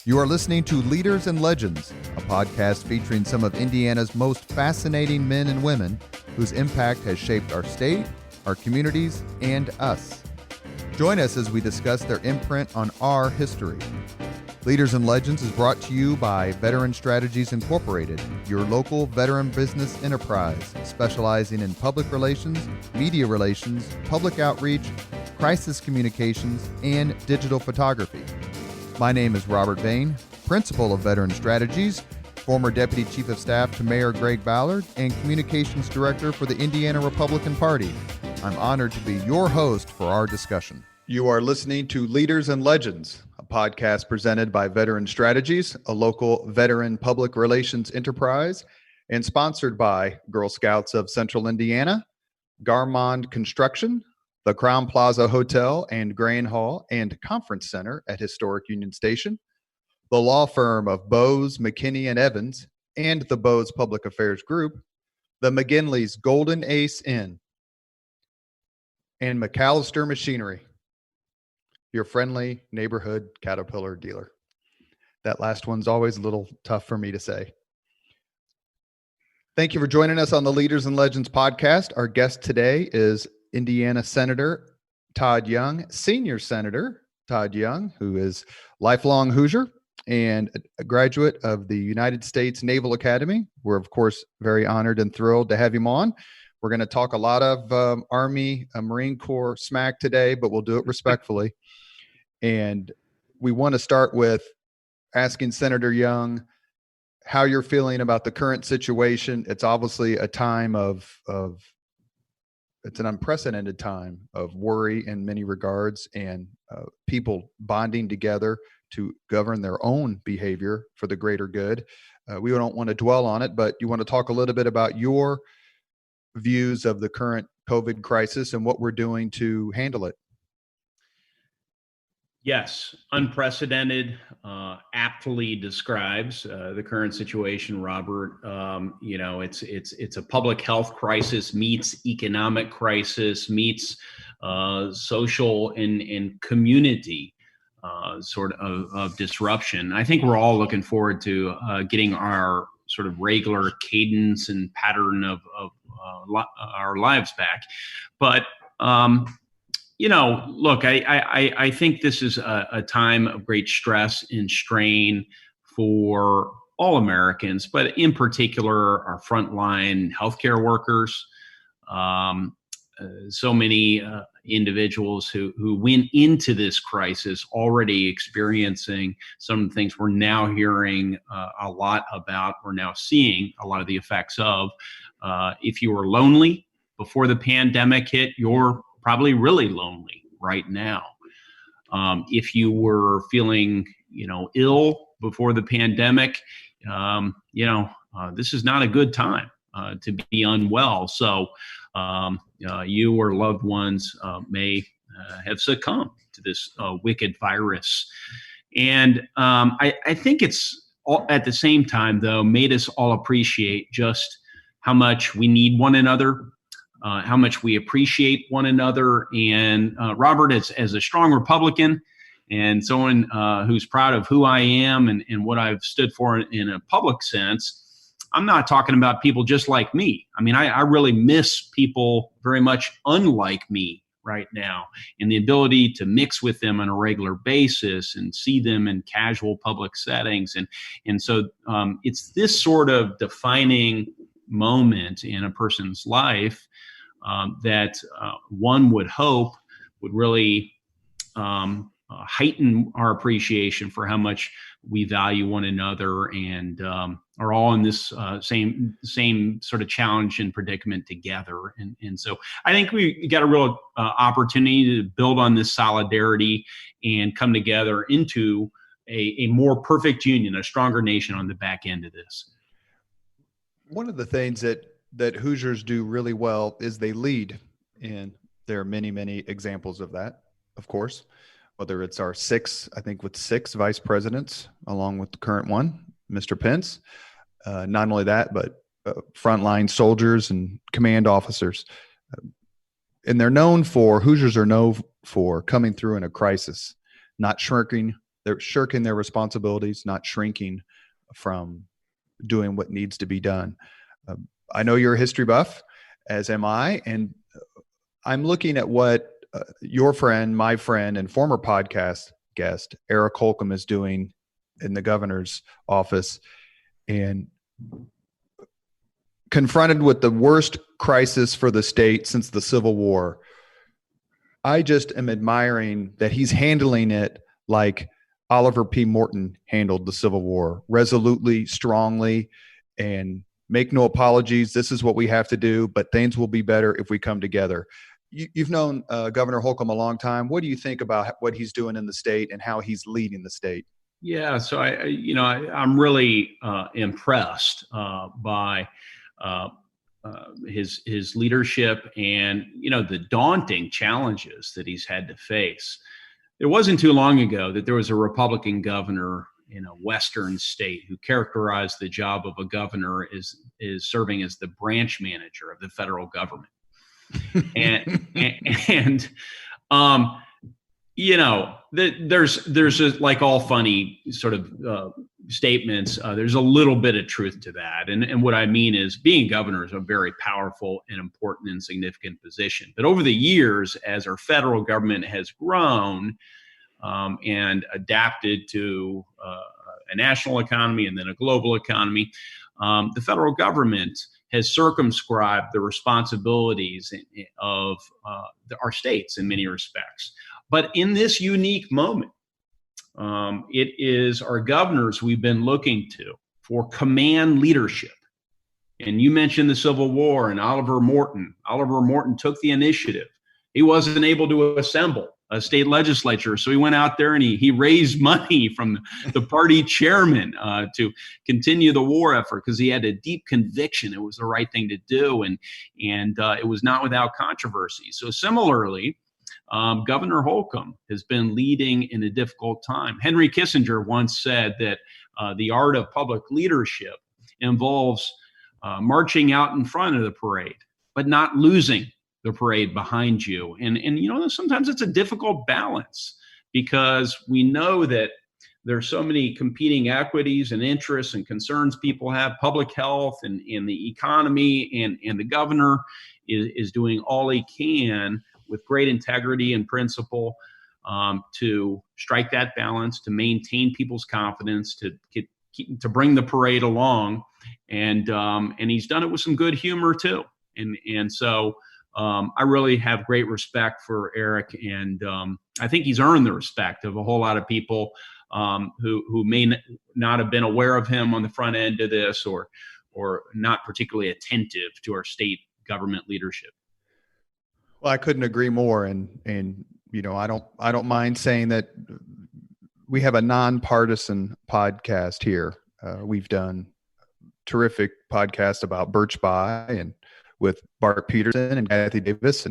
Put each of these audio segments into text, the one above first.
You are listening to Leaders and Legends, a podcast featuring some of Indiana's most fascinating men and women whose impact has shaped our state, our communities, and us. Join us as we discuss their imprint on our history. Leaders and Legends is brought to you by Veteran Strategies Incorporated, your local veteran business enterprise specializing in public relations, media relations, public outreach, crisis communications, and digital photography. My name is Robert Bain, Principal of Veteran Strategies, former Deputy Chief of Staff to Mayor Greg Ballard, and Communications Director for the Indiana Republican Party. I'm honored to be your host for our discussion. You are listening to Leaders and Legends, a podcast presented by Veteran Strategies, a local veteran public relations enterprise, and sponsored by Girl Scouts of Central Indiana, Garmond Construction, the Crown Plaza Hotel and Grand Hall and Conference Center at Historic Union Station, the law firm of Bose, McKinney, and Evans, and the Bose Public Affairs Group, the McGinley's Golden Ace Inn, and McAllister Machinery, your friendly neighborhood Caterpillar dealer. That last one's always a little tough for me to say. Thank you for joining us on the Leaders and Legends podcast. Our guest today is Indiana Senator Todd Young, Senior Senator Todd Young, who is lifelong Hoosier and a graduate of the United States Naval Academy. We're, of course, very honored and thrilled to have him on. We're going to talk a lot of Army, Marine Corps smack today, but we'll do it respectfully. And we want to start with asking Senator Young how you're feeling about the current situation. It's obviously a time it's an unprecedented time of worry in many regards, and people bonding together to govern their own behavior for the greater good. We don't want to dwell on it, but you want to talk a little bit about your views of the current COVID crisis and what we're doing to handle it. Yes, unprecedented, aptly describes the current situation, Robert. It's a public health crisis meets economic crisis meets social and community sort of disruption. I think we're all looking forward to getting our sort of regular cadence and pattern of our lives back, but. Look, I think this is a time of great stress and strain for all Americans, but in particular, our frontline healthcare workers. So many individuals who went into this crisis already experiencing some of the things we're now hearing a lot about, we're now seeing a lot of the effects of. If you were lonely before the pandemic hit, you're probably really lonely right now. If you were feeling, ill before the pandemic, this is not a good time to be unwell. So you or loved ones may have succumbed to this wicked virus. And I think it's all, at the same time, though, made us all appreciate just how much we need one another. How much we appreciate one another. And Robert, as a strong Republican and someone who's proud of who I am and what I've stood for in a public sense, I'm not talking about people just like me. I mean, I really miss people very much unlike me right now, and the ability to mix with them on a regular basis and see them in casual public settings. And so it's this sort of defining moment in a person's life that one would hope would really heighten our appreciation for how much we value one another and are all in this same sort of challenge and predicament together. And so I think we got a real opportunity to build on this solidarity and come together into a more perfect union, a stronger nation on the back end of this. One of the things that Hoosiers do really well is they lead. And there are many, many examples of that, of course, whether it's our six vice presidents, along with the current one, Mr. Pence. Not only that, but frontline soldiers and command officers. And Hoosiers are known for coming through in a crisis, not shirking they're shirking their responsibilities, not shrinking from doing what needs to be done. I know you're a history buff, as am I, and I'm looking at what your friend, my friend, and former podcast guest, Eric Holcomb, is doing in the governor's office, and confronted with the worst crisis for the state since the Civil War. I just am admiring that he's handling it like Oliver P. Morton handled the Civil War, resolutely, strongly, and make no apologies. This is what we have to do, but things will be better if we come together. You've known Governor Holcomb a long time. What do you think about what he's doing in the state and how he's leading the state? Yeah, so I'm really impressed by his leadership and the daunting challenges that he's had to face. It wasn't too long ago that there was a Republican governor in a Western state who characterized the job of a governor as serving as the branch manager of the federal government. There's like all funny sort of statements. There's a little bit of truth to that. And what I mean is being governor is a very powerful and important and significant position. But over the years, as our federal government has grown and adapted to a national economy and then a global economy, the federal government has circumscribed the responsibilities of our states in many respects. But in this unique moment, it is our governors we've been looking to for command leadership. And you mentioned the Civil War and Oliver Morton. Oliver Morton took the initiative. He wasn't able to assemble a state legislature, so he went out there and he raised money from the party chairman to continue the war effort because he had a deep conviction it was the right thing to do, and it was not without controversy. So similarly, Governor Holcomb has been leading in a difficult time. Henry Kissinger once said that the art of public leadership involves marching out in front of the parade, but not losing the parade behind you. And sometimes it's a difficult balance because we know that there's so many competing equities and interests and concerns people have, public health and the economy, and the governor is doing all he can with great integrity and principle to strike that balance, to maintain people's confidence, to bring the parade along. And he's done it with some good humor too. And so I really have great respect for Eric, and I think he's earned the respect of a whole lot of people who may not have been aware of him on the front end of this, or not particularly attentive to our state government leadership. Well, I couldn't agree more, and I don't mind saying that we have a nonpartisan podcast here. We've done terrific podcasts about Birch Bayh and with Bart Peterson and Kathy Davis,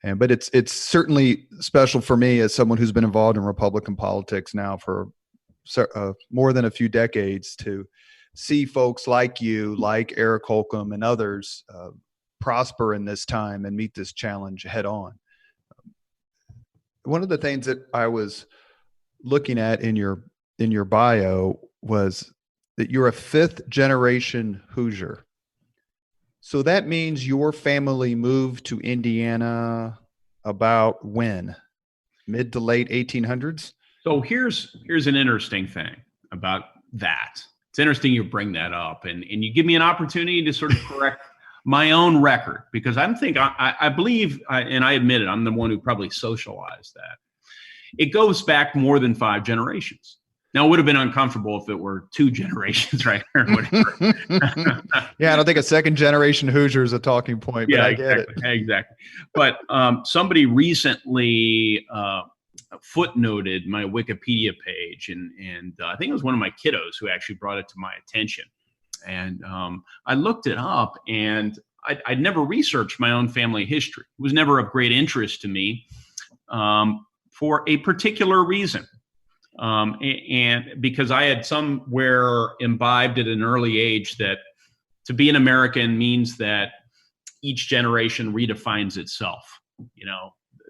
but it's certainly special for me as someone who's been involved in Republican politics now for more than a few decades to see folks like you, like Eric Holcomb and others, prosper in this time and meet this challenge head on. One of the things that I was looking at in your bio was that you're a 5th generation Hoosier. So that means your family moved to Indiana about when? Mid to late 1800s? So here's an interesting thing about that. It's interesting you bring that up, and you give me an opportunity to sort of correct my own record, because I believe, and I admit it, I'm the one who probably socialized that. It goes back more than 5 generations. Now, it would have been uncomfortable if it were 2 generations, right? Or whatever. Yeah, I don't think a 2nd generation Hoosier is a talking point, but yeah, I get it. Exactly. But somebody recently footnoted my Wikipedia page, and I think it was one of my kiddos who actually brought it to my attention. And I looked it up, and I'd never researched my own family history. It was never of great interest to me for a particular reason. And because I had somewhere imbibed at an early age that to be an American means that each generation redefines itself.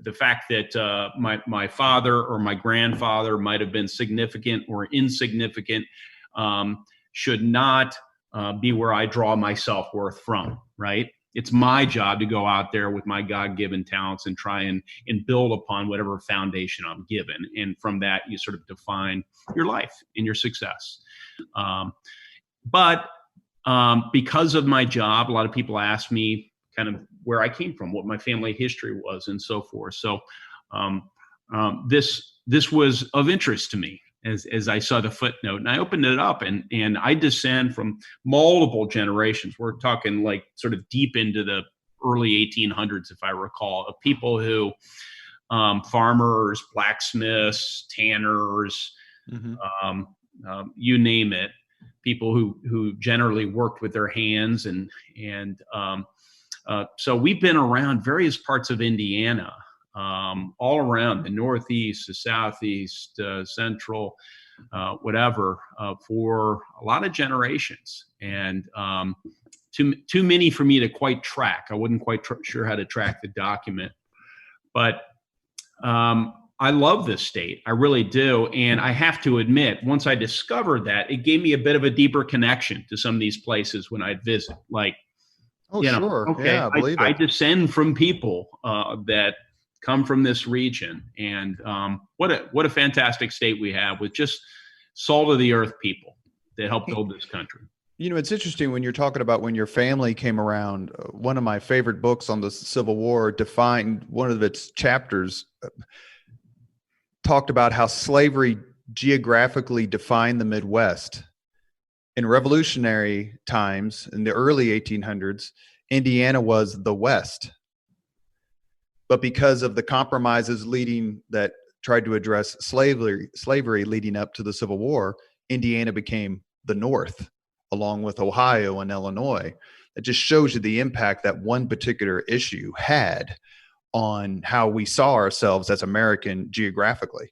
the fact that my father or my grandfather might have been significant or insignificant should not be where I draw my self-worth from, right? It's my job to go out there with my God-given talents and try and build upon whatever foundation I'm given. And from that, you sort of define your life and your success. But because of my job, a lot of people ask me kind of where I came from, what my family history was, and so forth. So this was of interest to me as I saw the footnote, and I opened it up, and I descend from multiple generations. We're talking like sort of deep into the early 1800s, if I recall, of people who farmers, blacksmiths, tanners, you name it, people who generally worked with their hands, and so we've been around various parts of Indiana, all around the Northeast, the Southeast, Central, whatever, for a lot of generations, and too many for me to quite track. I wasn't quite sure how to track the document, but I love this state. I really do. And I have to admit, once I discovered that, it gave me a bit of a deeper connection to some of these places when I'd visit. Like, sure. Okay, Yeah, I believe I it. descend from people that come from this region. And what a fantastic state we have with just salt of the earth people that help build this country. It's interesting when you're talking about when your family came around. One of my favorite books on the Civil War defined one of its chapters, talked about how slavery geographically defined the Midwest. In revolutionary times, in the early 1800s, Indiana was the West. But because of the compromises that tried to address slavery leading up to the Civil War, Indiana became the North, along with Ohio and Illinois. It just shows you the impact that one particular issue had on how we saw ourselves as American geographically.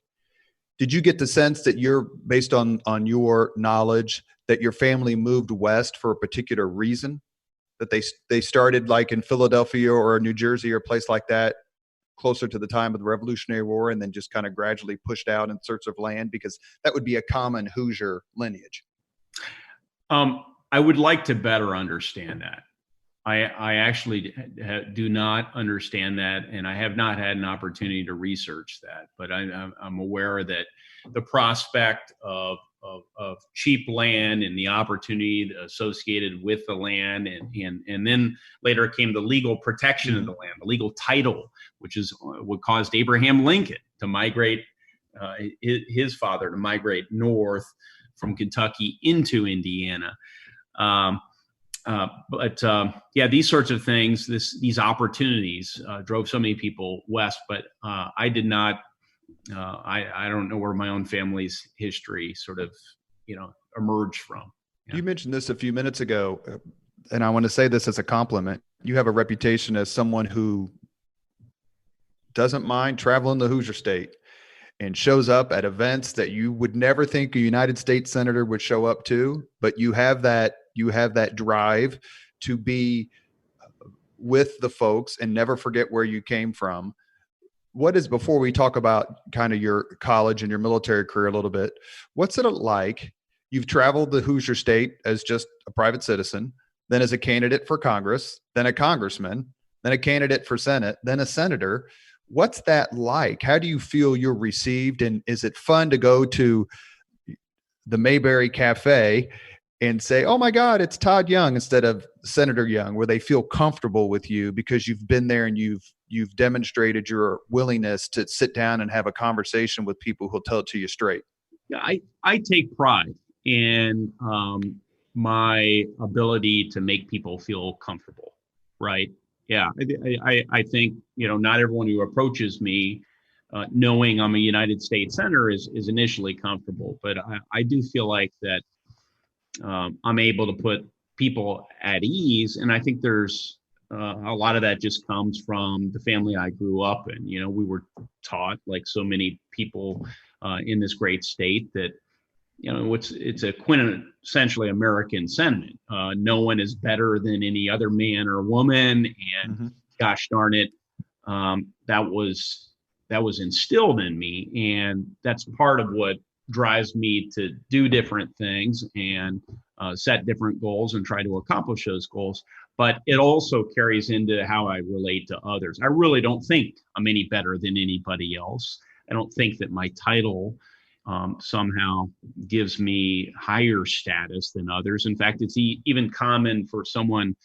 Did you get the sense that you're, based on your knowledge, that your family moved west for a particular reason? That they started like in Philadelphia or New Jersey or a place like that closer to the time of the Revolutionary War, and then just kind of gradually pushed out in search of land? Because that would be a common Hoosier lineage. I would like to better understand that. I actually do not understand that, and I have not had an opportunity to research that. But I'm aware that the prospect of cheap land and the opportunity associated with the land, and then later came the legal protection of the land, the legal title, which is what caused Abraham Lincoln to migrate, his father to migrate north from Kentucky into Indiana. But these sorts of things, these opportunities drove so many people west. But I did not. I don't know where my own family's history sort of, emerged from. Yeah. You mentioned this a few minutes ago, and I want to say this as a compliment. You have a reputation as someone who doesn't mind traveling the Hoosier State and shows up at events that you would never think a United States senator would show up to, but you have that drive to be with the folks and never forget where you came from. Before we talk about kind of your college and your military career a little bit, what's it like? You've traveled the Hoosier State as just a private citizen, then as a candidate for Congress, then a congressman, then a candidate for Senate, then a senator. What's that like? How do you feel you're received? And is it fun to go to the Mayberry Cafe and say, oh my God, it's Todd Young instead of Senator Young, where they feel comfortable with you because you've been there and you've demonstrated your willingness to sit down and have a conversation with people who'll tell it to you straight? Yeah, I take pride in my ability to make people feel comfortable, right? Yeah, I think, not everyone who approaches me knowing I'm a United States senator is initially comfortable, but I do feel like that I'm able to put people at ease. And I think there's a lot of that just comes from the family I grew up in. We were taught, like so many people in this great state, that it's a quintessentially American sentiment. No one is better than any other man or woman, and gosh darn it, that was instilled in me, and that's part of what drives me to do different things and set different goals and try to accomplish those goals. But it also carries into how I relate to others. I really don't think I'm any better than anybody else. I don't think that my title somehow gives me higher status than others. In fact, it's even common for someone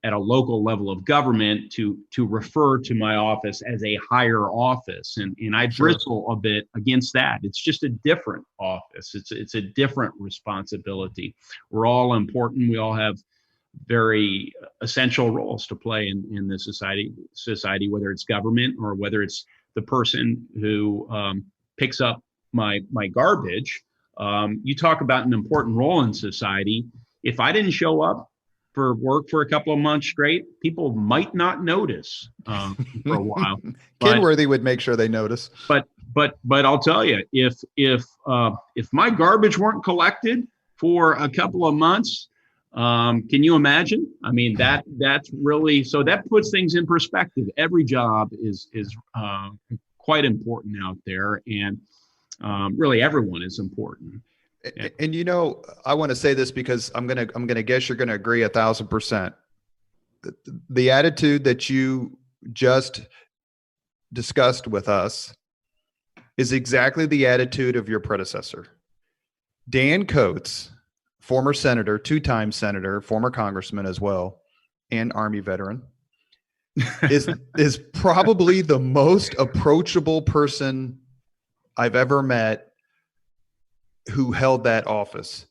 at a local level of government to refer to my office as a higher office. And I bristle a bit against that. It's just a different office. It's a different responsibility. We're all important. We all have very essential roles to play in the society, whether it's government or whether it's the person who picks up my garbage. You talk about an important role in society. If I didn't show up for work for a couple of months straight, people might not notice for a while. Kenworthy would make sure they notice. But I'll tell you, if my garbage weren't collected for a couple of months, can you imagine? I mean, that's really, so that puts things in perspective. Every job is quite important out there, and really everyone is important. And you know, I want to say this because I'm gonna guess you're gonna agree 1,000%. The attitude that you just discussed with us is exactly the attitude of your predecessor, Dan Coates, former senator, 2-time senator, former congressman as well, and Army veteran, is probably the most approachable person I've ever met who held that office.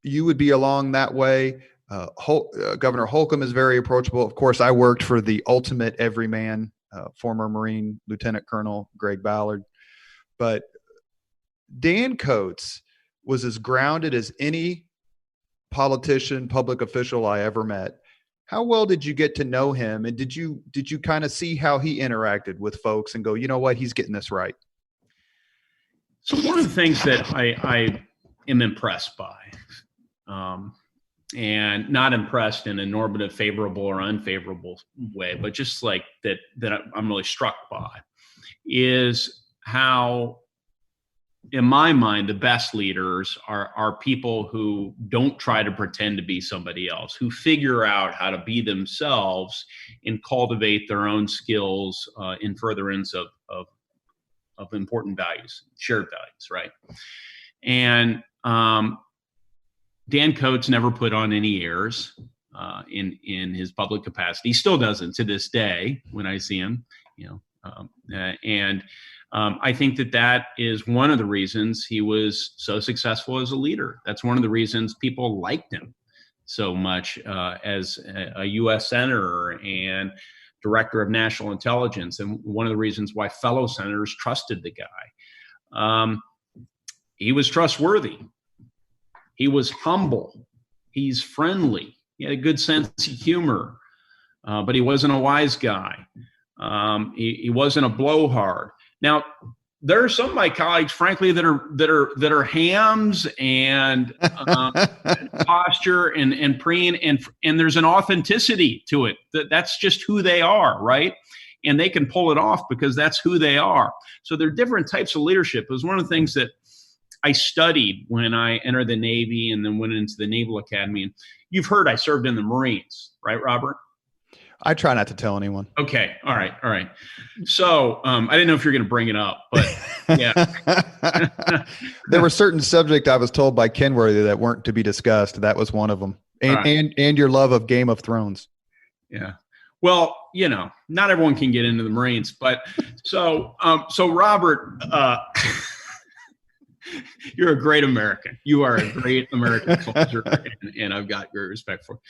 You would be along that way. Governor Holcomb is very approachable. Of course, I worked for the ultimate everyman, former Marine Lieutenant Colonel Greg Ballard. But Dan Coates was as grounded as any politician, public official I ever met. How well did you get to know him? And did you kind of see how he interacted with folks and go, you know what, he's getting this right? So one of the things that I am impressed by, and not impressed in a normative, favorable or unfavorable way, but just like that I'm really struck by, is how, in my mind, the best leaders are people who don't try to pretend to be somebody else, who figure out how to be themselves and cultivate their own skills in furtherance of important values, shared values, right? And Dan Coates never put on any airs in his public capacity. He still doesn't to this day when I see him, I think that is one of the reasons he was so successful as a leader. That's one of the reasons people liked him so much as a U.S. senator and director of national intelligence, and one of the reasons why fellow senators trusted the guy. He was trustworthy. He was humble. He's friendly. He had a good sense of humor, but he wasn't a wise guy. He wasn't a blowhard. Now, there are some of my colleagues, frankly, that are hams and posture and preen, and there's an authenticity to it. That's just who they are, right? And they can pull it off because that's who they are. So there are different types of leadership. It was one of the things that I studied when I entered the Navy and then went into the Naval Academy. And you've heard I served in the Marines, right, Robert? I try not to tell anyone. Okay. All right. So I didn't know if you're going to bring it up, but yeah. There were certain subjects I was told by Kenworthy that weren't to be discussed. That was one of them. And your love of Game of Thrones. Yeah. Well, not everyone can get into the Marines, but so Robert, you're a great American. You are a great American soldier, and I've got great respect for you.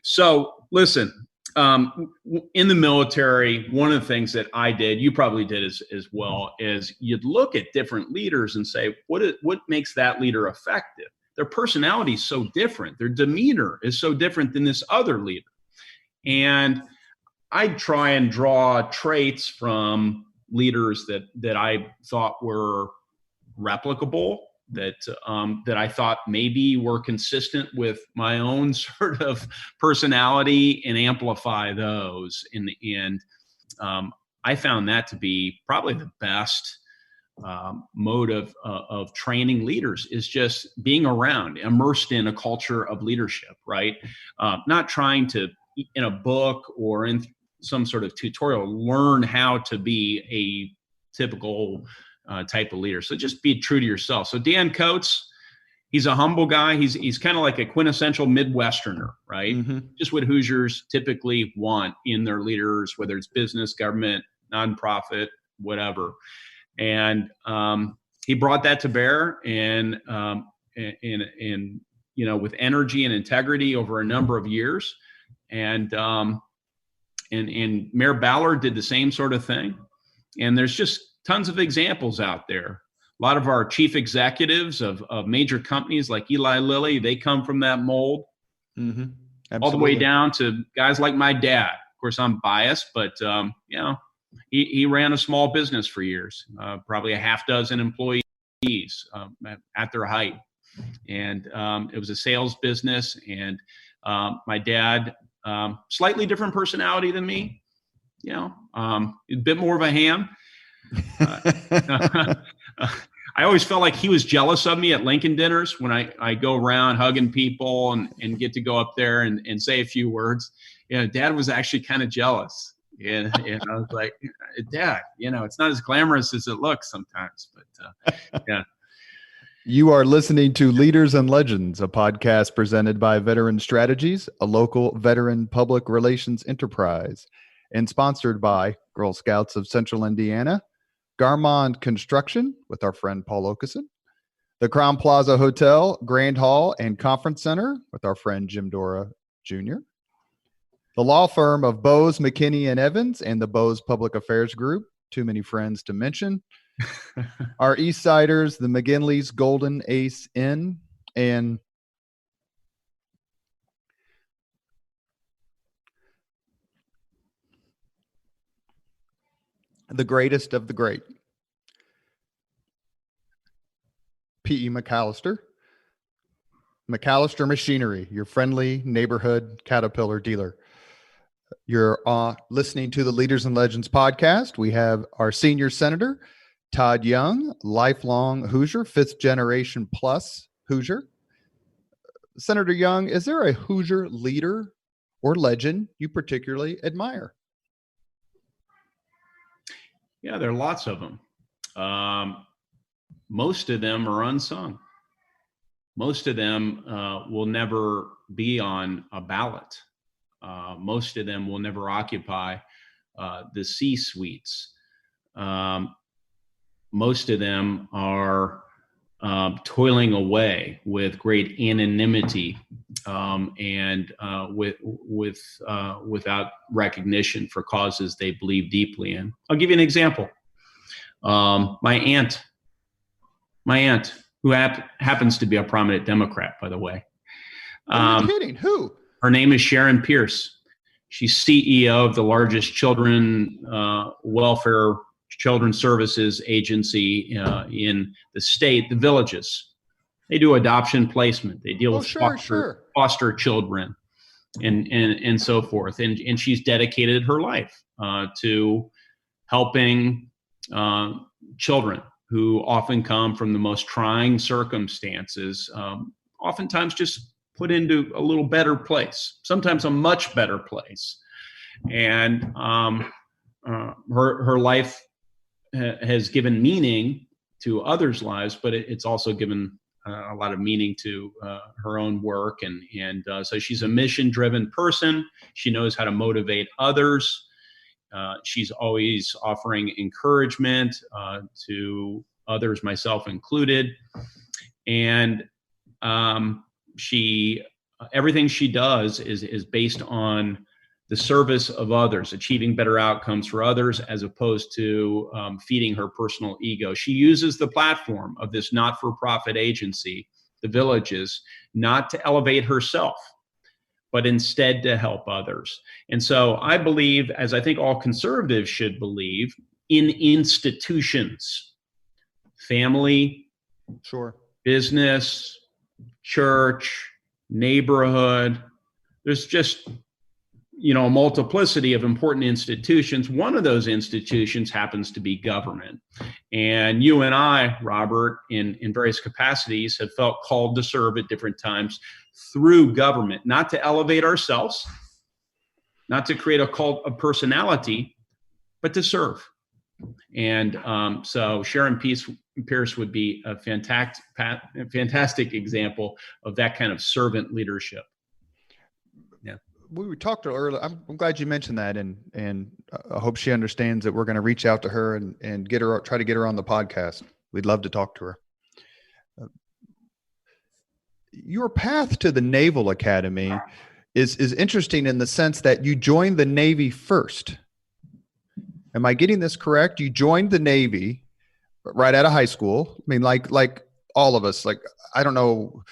So listen, in the military, one of the things that I did, you probably did as well, is you'd look at different leaders and say, what makes that leader effective? Their personality is so different. Their demeanor is so different than this other leader. And I'd try and draw traits from leaders that I thought were replicable that I thought maybe were consistent with my own sort of personality and amplify those. In the end, I found that to be probably the best mode of training leaders, is just being around, immersed in a culture of leadership, right? Not trying to, in a book or in some sort of tutorial, learn how to be a typical type of leader. So just be true to yourself. So Dan Coates, he's a humble guy. He's kind of like a quintessential Midwesterner, right? Mm-hmm. Just what Hoosiers typically want in their leaders, whether it's business, government, nonprofit, whatever. And he brought that to bear, and with energy and integrity over a number of years. And Mayor Ballard did the same sort of thing. And there's just tons of examples out there. A lot of our chief executives of major companies like Eli Lilly, they come from that mold. Mm-hmm. All the way down to guys like my dad. Of course, I'm biased, but he ran a small business for years, probably a half dozen employees at their height. And it was a sales business. And my dad, slightly different personality than me, a bit more of a ham. I always felt like he was jealous of me at Lincoln dinners when I go around hugging people and get to go up there and say a few words. Dad was actually kind of jealous. And I was like, Dad, it's not as glamorous as it looks sometimes, but yeah. You are listening to Leaders and Legends, a podcast presented by Veteran Strategies, a local veteran public relations enterprise, and sponsored by Girl Scouts of Central Indiana, Garmond Construction with our friend Paul Okeson, the Crown Plaza Hotel, Grand Hall, and Conference Center with our friend Jim Dora Jr., the law firm of Bose, McKinney, and Evans, and the Bose Public Affairs Group, too many friends to mention, our East Siders, the McGinley's Golden Ace Inn, and the greatest of the great, P.E. McAllister Machinery, your friendly neighborhood Caterpillar dealer. You're listening to the Leaders and Legends podcast. We have our senior senator, Todd Young, lifelong Hoosier, fifth generation plus Hoosier. Senator Young, is there a Hoosier leader or legend you particularly admire? Yeah, there are lots of them. Most of them are unsung. Most of them will never be on a ballot. Most of them will never occupy the C-suites. Most of them are toiling away with great anonymity and without recognition for causes they believe deeply in. I'll give you an example. My aunt, who happens to be a prominent Democrat, by the way. Are you kidding? Who? Her name is Sharon Pierce. She's CEO of the largest children's services agency in the state, the Villages. They do adoption placement. They deal with foster children and so forth. And she's dedicated her life to helping children who often come from the most trying circumstances, oftentimes just put into a little better place, sometimes a much better place. And her life has given meaning to others' lives, but it's also given a lot of meaning to her own work. And so she's a mission-driven person. She knows how to motivate others. She's always offering encouragement to others, myself included. And everything she does is based on the service of others, achieving better outcomes for others, as opposed to feeding her personal ego. She uses the platform of this not-for-profit agency, the Villages, not to elevate herself, but instead to help others. And so I believe, as I think all conservatives should believe, in institutions, family, sure, business, church, neighborhood. There's just, a multiplicity of important institutions. One of those institutions happens to be government. And you and I, Robert, in various capacities, have felt called to serve at different times through government, not to elevate ourselves, not to create a cult of personality, but to serve. And so Sharon Pierce would be a fantastic example of that kind of servant leadership. Yeah. We talked earlier. I'm glad you mentioned that, and I hope she understands that we're going to reach out to her and try to get her on the podcast. We'd love to talk to her. Your path to the Naval Academy is interesting in the sense that you joined the Navy first. Am I getting this correct? You joined the Navy right out of high school. I mean, like all of us. Like, I don't know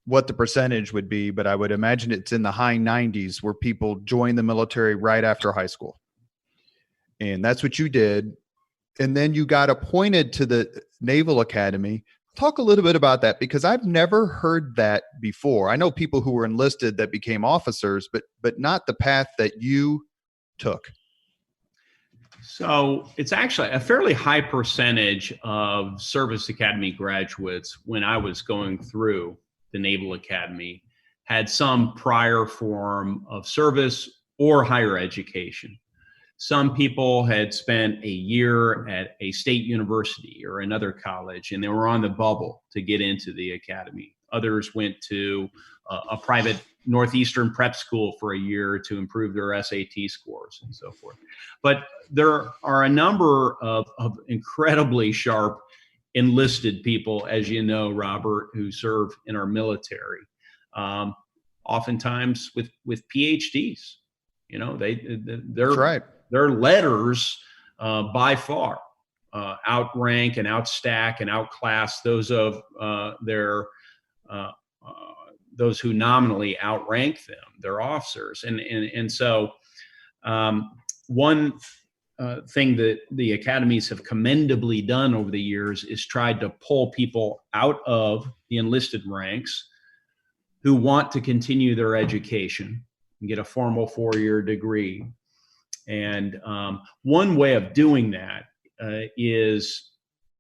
what the percentage would be, but I would imagine it's in the high 90s where people join the military right after high school. And that's what you did. And then you got appointed to the Naval Academy. Talk a little bit about that, because I've never heard that before. I know people who were enlisted that became officers, but not the path that you took. So it's actually a fairly high percentage of service academy graduates when I was going through the Naval Academy had some prior form of service or higher education. Some people had spent a year at a state university or another college, and they were on the bubble to get into the academy. Others went to a private Northeastern prep school for a year to improve their SAT scores and so forth. But there are a number of incredibly sharp enlisted people, as you know, Robert, who serve in our military, oftentimes with PhDs. They're right. Their letters by far outrank and outstack and outclass those of those who nominally outrank them, their officers. And so one thing that the academies have commendably done over the years is tried to pull people out of the enlisted ranks who want to continue their education and get a formal 4-year degree. And one way of doing that is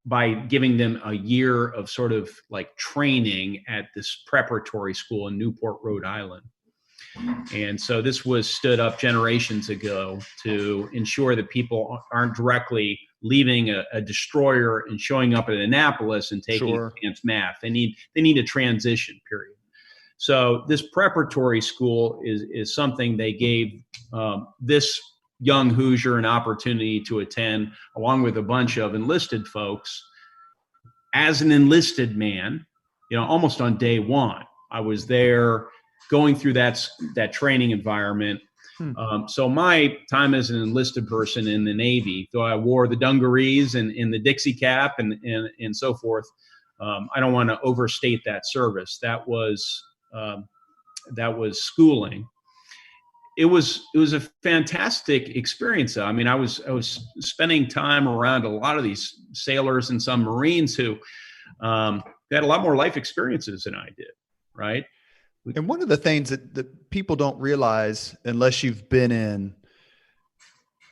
by giving them a year of sort of like training at this preparatory school in Newport, Rhode Island. And so this was stood up generations ago to ensure that people aren't directly leaving a destroyer and showing up at Annapolis and taking advanced math. They need a transition period. So this preparatory school is something they gave this young Hoosier an opportunity to attend, along with a bunch of enlisted folks. As an enlisted man, almost on day one, I was there going through that training environment. So my time as an enlisted person in the Navy, though I wore the dungarees and the Dixie cap and so forth, I don't want to overstate that service. That was schooling. It was a fantastic experience, though. I mean, I was spending time around a lot of these sailors and some Marines who had a lot more life experiences than I did, right? And one of the things that people don't realize unless you've been in,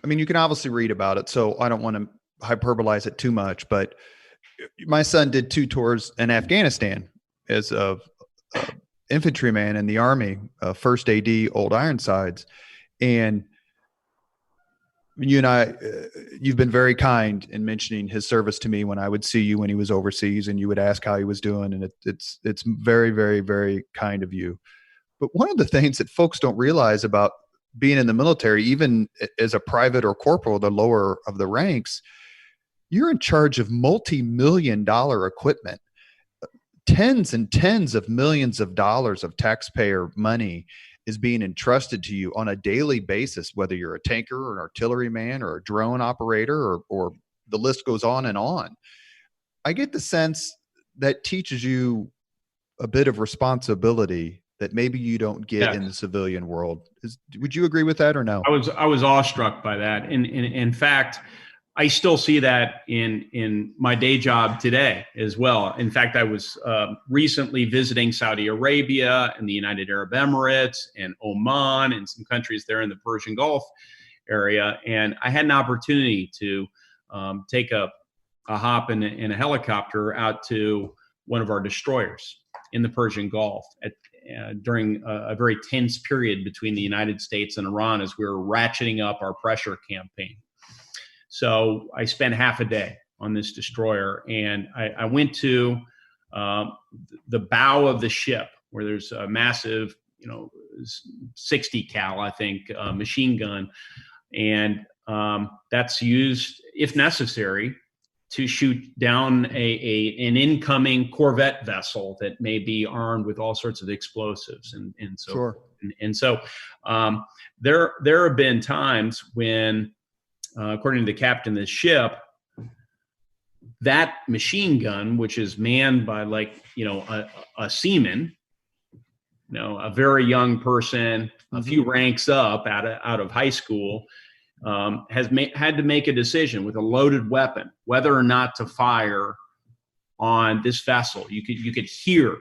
I mean, you can obviously read about it, so I don't want to hyperbolize it too much, but my son did 2 tours in Afghanistan as a infantryman in the Army, first AD, Old Ironsides. And you and I, you've been very kind in mentioning his service to me when I would see you when he was overseas, and you would ask how he was doing. And it's very, very, very kind of you. But one of the things that folks don't realize about being in the military, even as a private or corporal, the lower of the ranks, you're in charge of multi-million-dollar equipment. Tens and tens of millions of dollars of taxpayer money is being entrusted to you on a daily basis, whether you're a tanker or an artilleryman or a drone operator or the list goes on and on. I get the sense that teaches you a bit of responsibility that maybe you don't get in the civilian world. Would you agree with that or no? I was awestruck by that. In fact, I still see that in my day job today as well. In fact, I was recently visiting Saudi Arabia and the United Arab Emirates and Oman and some countries there in the Persian Gulf area, and I had an opportunity to take a hop in a helicopter out to one of our destroyers in the Persian Gulf during a very tense period between the United States and Iran as we were ratcheting up our pressure campaign. So I spent half a day on this destroyer, and I went to the bow of the ship where there's a massive, 60 cal, I think, machine gun, and that's used, if necessary, to shoot down an incoming corvette vessel that may be armed with all sorts of explosives, and so sure. and so there have been times when, according to the captain of the ship, that machine gun, which is manned by a seaman, a very young person, a few ranks up out of high school, had to make a decision with a loaded weapon whether or not to fire on this vessel. You could hear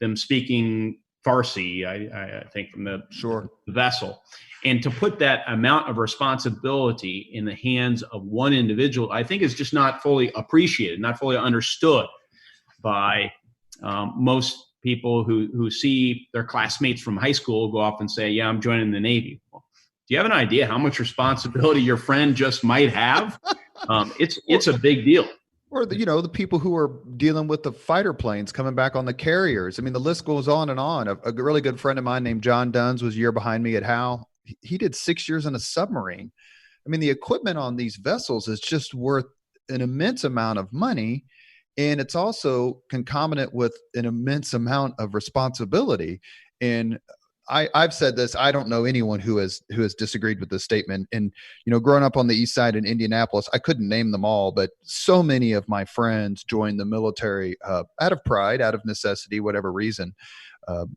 them speaking Farsi, I think, from the vessel. And to put that amount of responsibility in the hands of one individual, I think is just not fully appreciated, not fully understood by most people who see their classmates from high school go off and say, yeah, I'm joining the Navy. Well, do you have an idea how much responsibility your friend just might have? It's a big deal. Or the people who are dealing with the fighter planes coming back on the carriers. I mean, the list goes on and on. A really good friend of mine named John Duns was a year behind me at Howe. He did 6 years in a submarine. I mean, the equipment on these vessels is just worth an immense amount of money. And it's also concomitant with an immense amount of responsibility. And I've said this, I don't know anyone who has disagreed with this statement. And, growing up on the East Side in Indianapolis, I couldn't name them all, but so many of my friends joined the military out of pride, out of necessity, whatever reason.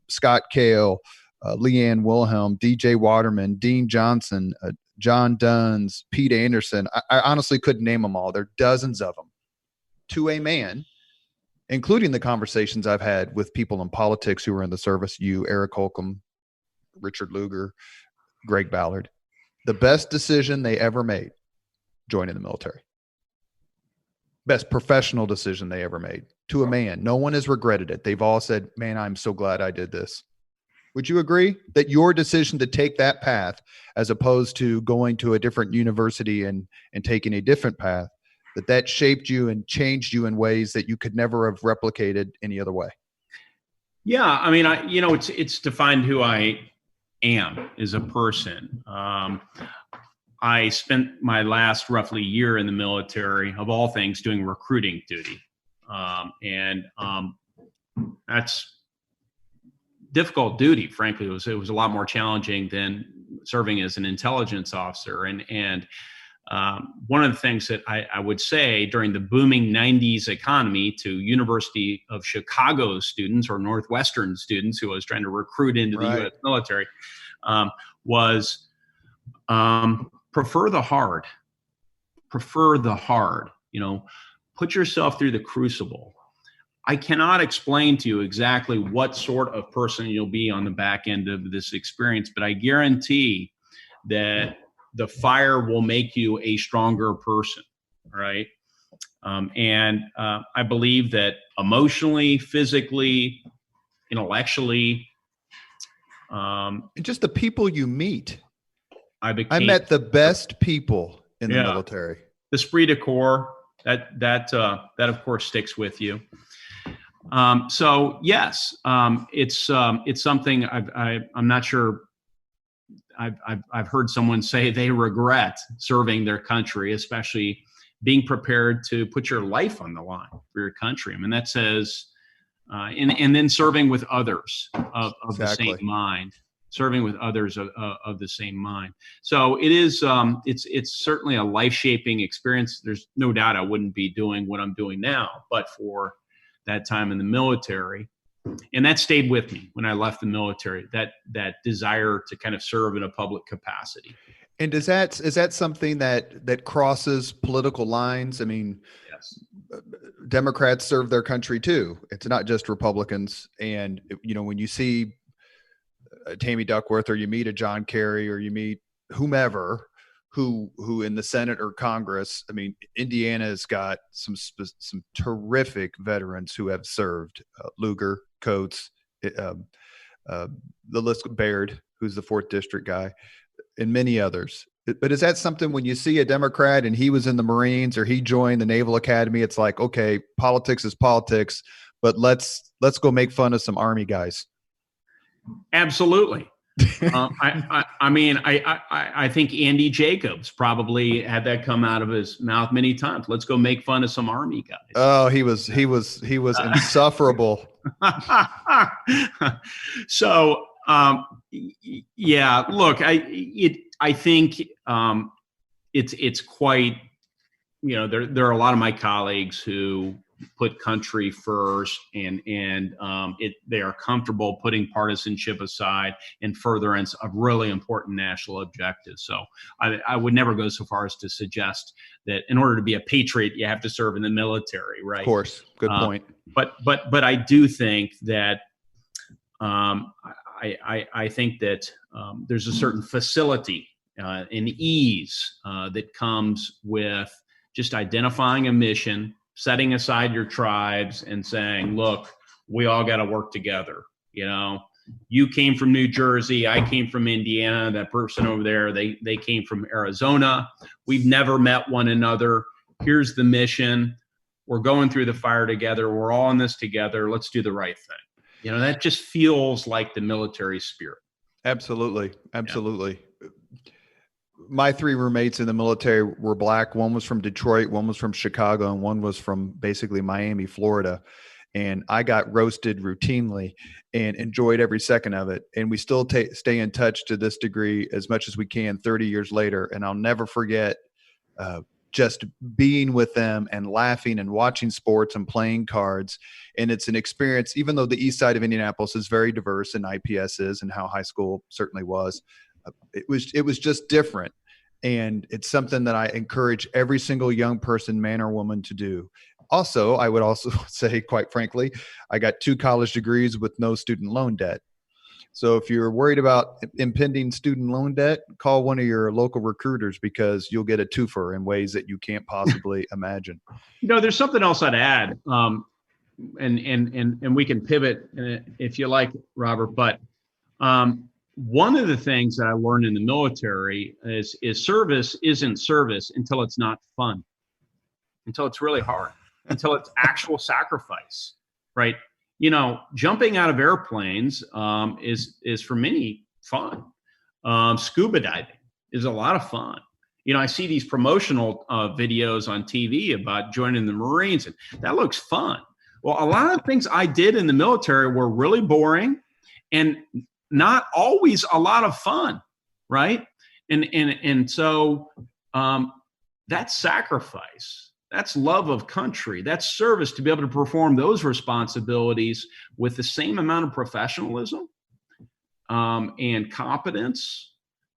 Scott Kale, Leanne Wilhelm, DJ Waterman, Dean Johnson, John Duns, Pete Anderson. I honestly couldn't name them all. There are dozens of them. To a man, including the conversations I've had with people in politics who are in the service, Eric Holcomb, Richard Lugar, Greg Ballard, the best decision they ever made, joining the military. Best professional decision they ever made, to a man. No one has regretted it. They've all said, man, I'm so glad I did this. Would you agree that your decision to take that path, as opposed to going to a different university and taking a different path, that shaped you and changed you in ways that you could never have replicated any other way? Yeah. I mean, it's defined who I am as a person. I spent my last roughly year in the military, of all things, doing recruiting duty. And that's difficult duty, frankly. It was a lot more challenging than serving as an intelligence officer. And one of the things that I would say during the booming 90s economy to University of Chicago students or Northwestern students who I was trying to recruit into the U.S. military was prefer the hard. Put yourself through the crucible. I cannot explain to you exactly what sort of person you'll be on the back end of this experience, but I guarantee that the fire will make you a stronger person, right? And I believe that emotionally, physically, intellectually, and just the people you meet. I met the best people in the military. The esprit de corps, that of course sticks with you. So yes, it's something I'm not sure. I've heard someone say they regret serving their country, especially being prepared to put your life on the line for your country. I mean, that says, and then serving with others of the same mind, serving with others of the same mind. So it is, it's certainly a life-shaping experience. There's no doubt I wouldn't be doing what I'm doing now, but for that time in the military. And that stayed with me when I left the military, that desire to kind of serve in a public capacity. And is that something that crosses political lines? I mean, Yes. Democrats serve their country too. It's not just Republicans. And when you see Tammy Duckworth, or you meet a John Kerry, or you meet whomever who in the Senate or Congress, I mean, Indiana has got some terrific veterans who have served. Lugar, Coates, the list, Baird, who's the 4th district guy, and many others. But is that something, when you see a Democrat and he was in the Marines or he joined the Naval Academy, it's like, okay, politics is politics, but let's go make fun of some Army guys? Absolutely. I think Andy Jacobs probably had that come out of his mouth many times. Let's go make fun of some Army guys. Oh, he was insufferable. So, yeah, look, I think it's quite, there are a lot of my colleagues who put country first, and they are comfortable putting partisanship aside in furtherance of really important national objectives. So I would never go so far as to suggest that in order to be a patriot, you have to serve in the military, right? Of course. Good point. But I do think that I think that there's a certain facility and ease that comes with just identifying a mission, setting aside your tribes, and saying, look, we all got to work together. You came from New Jersey, I came from Indiana, that person over there, they came from Arizona. We've never met one another. Here's the mission. We're going through the fire together. We're all in this together. Let's do the right thing. That just feels like the military spirit. Absolutely. Absolutely. Yeah. My 3 roommates in the military were Black. One was from Detroit, one was from Chicago, and one was from basically Miami, Florida. And I got roasted routinely and enjoyed every second of it. And we still stay in touch to this degree as much as we can 30 years later. And I'll never forget just being with them and laughing and watching sports and playing cards. And it's an experience, even though the east side of Indianapolis is very diverse, and IPS is, and how high school certainly was. It was just different. And it's something that I encourage every single young person, man or woman, to do. Also, I would also say, quite frankly, I got 2 college degrees with no student loan debt. So if you're worried about impending student loan debt, call one of your local recruiters, because you'll get a twofer in ways that you can't possibly imagine. There's something else I'd add, and we can pivot if you like, Robert. But one of the things that I learned in the military is service isn't service until it's not fun, until it's really hard, until it's actual sacrifice, right? Jumping out of airplanes is for many fun. Scuba diving is a lot of fun. I see these promotional videos on TV about joining the Marines, and that looks fun. Well, a lot of things I did in the military were really boring and not always a lot of fun, right? And so that's sacrifice. That's love of country. That's service, to be able to perform those responsibilities with the same amount of professionalism and competence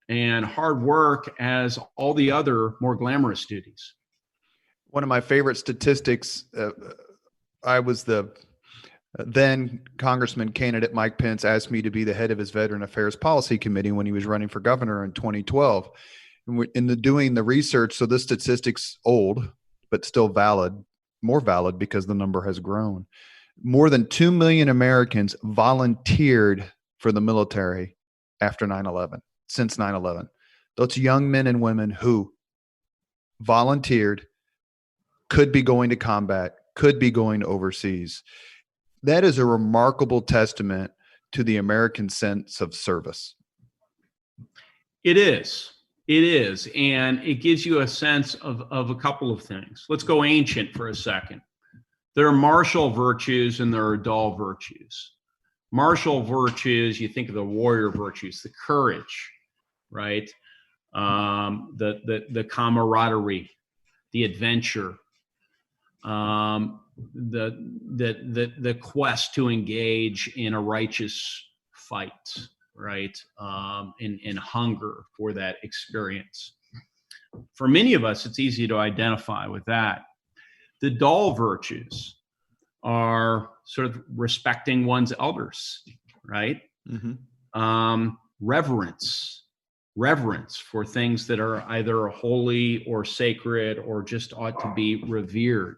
and hard work as all the other more glamorous duties. One of my favorite statistics, I was the then Congressman candidate Mike Pence asked me to be the head of his Veteran Affairs Policy Committee when he was running for governor in 2012. In doing the research, so this statistic's old, but still valid, more valid because the number has grown. More than 2 million Americans volunteered for the military after 9/11, since 9/11. Those young men and women who volunteered, could be going to combat, could be going overseas. That is a remarkable testament to the American sense of service. It is. It is. And it gives you a sense of a couple of things. Let's go ancient for a second. There are martial virtues and there are dull virtues. Martial virtues, you think of the warrior virtues, the courage, right? The camaraderie, the adventure, the quest to engage in a righteous fight, right? And hunger for that experience. For many of us, it's easy to identify with that. The dull virtues are sort of respecting one's elders, right? Reverence for things that are either holy or sacred or just ought to be revered.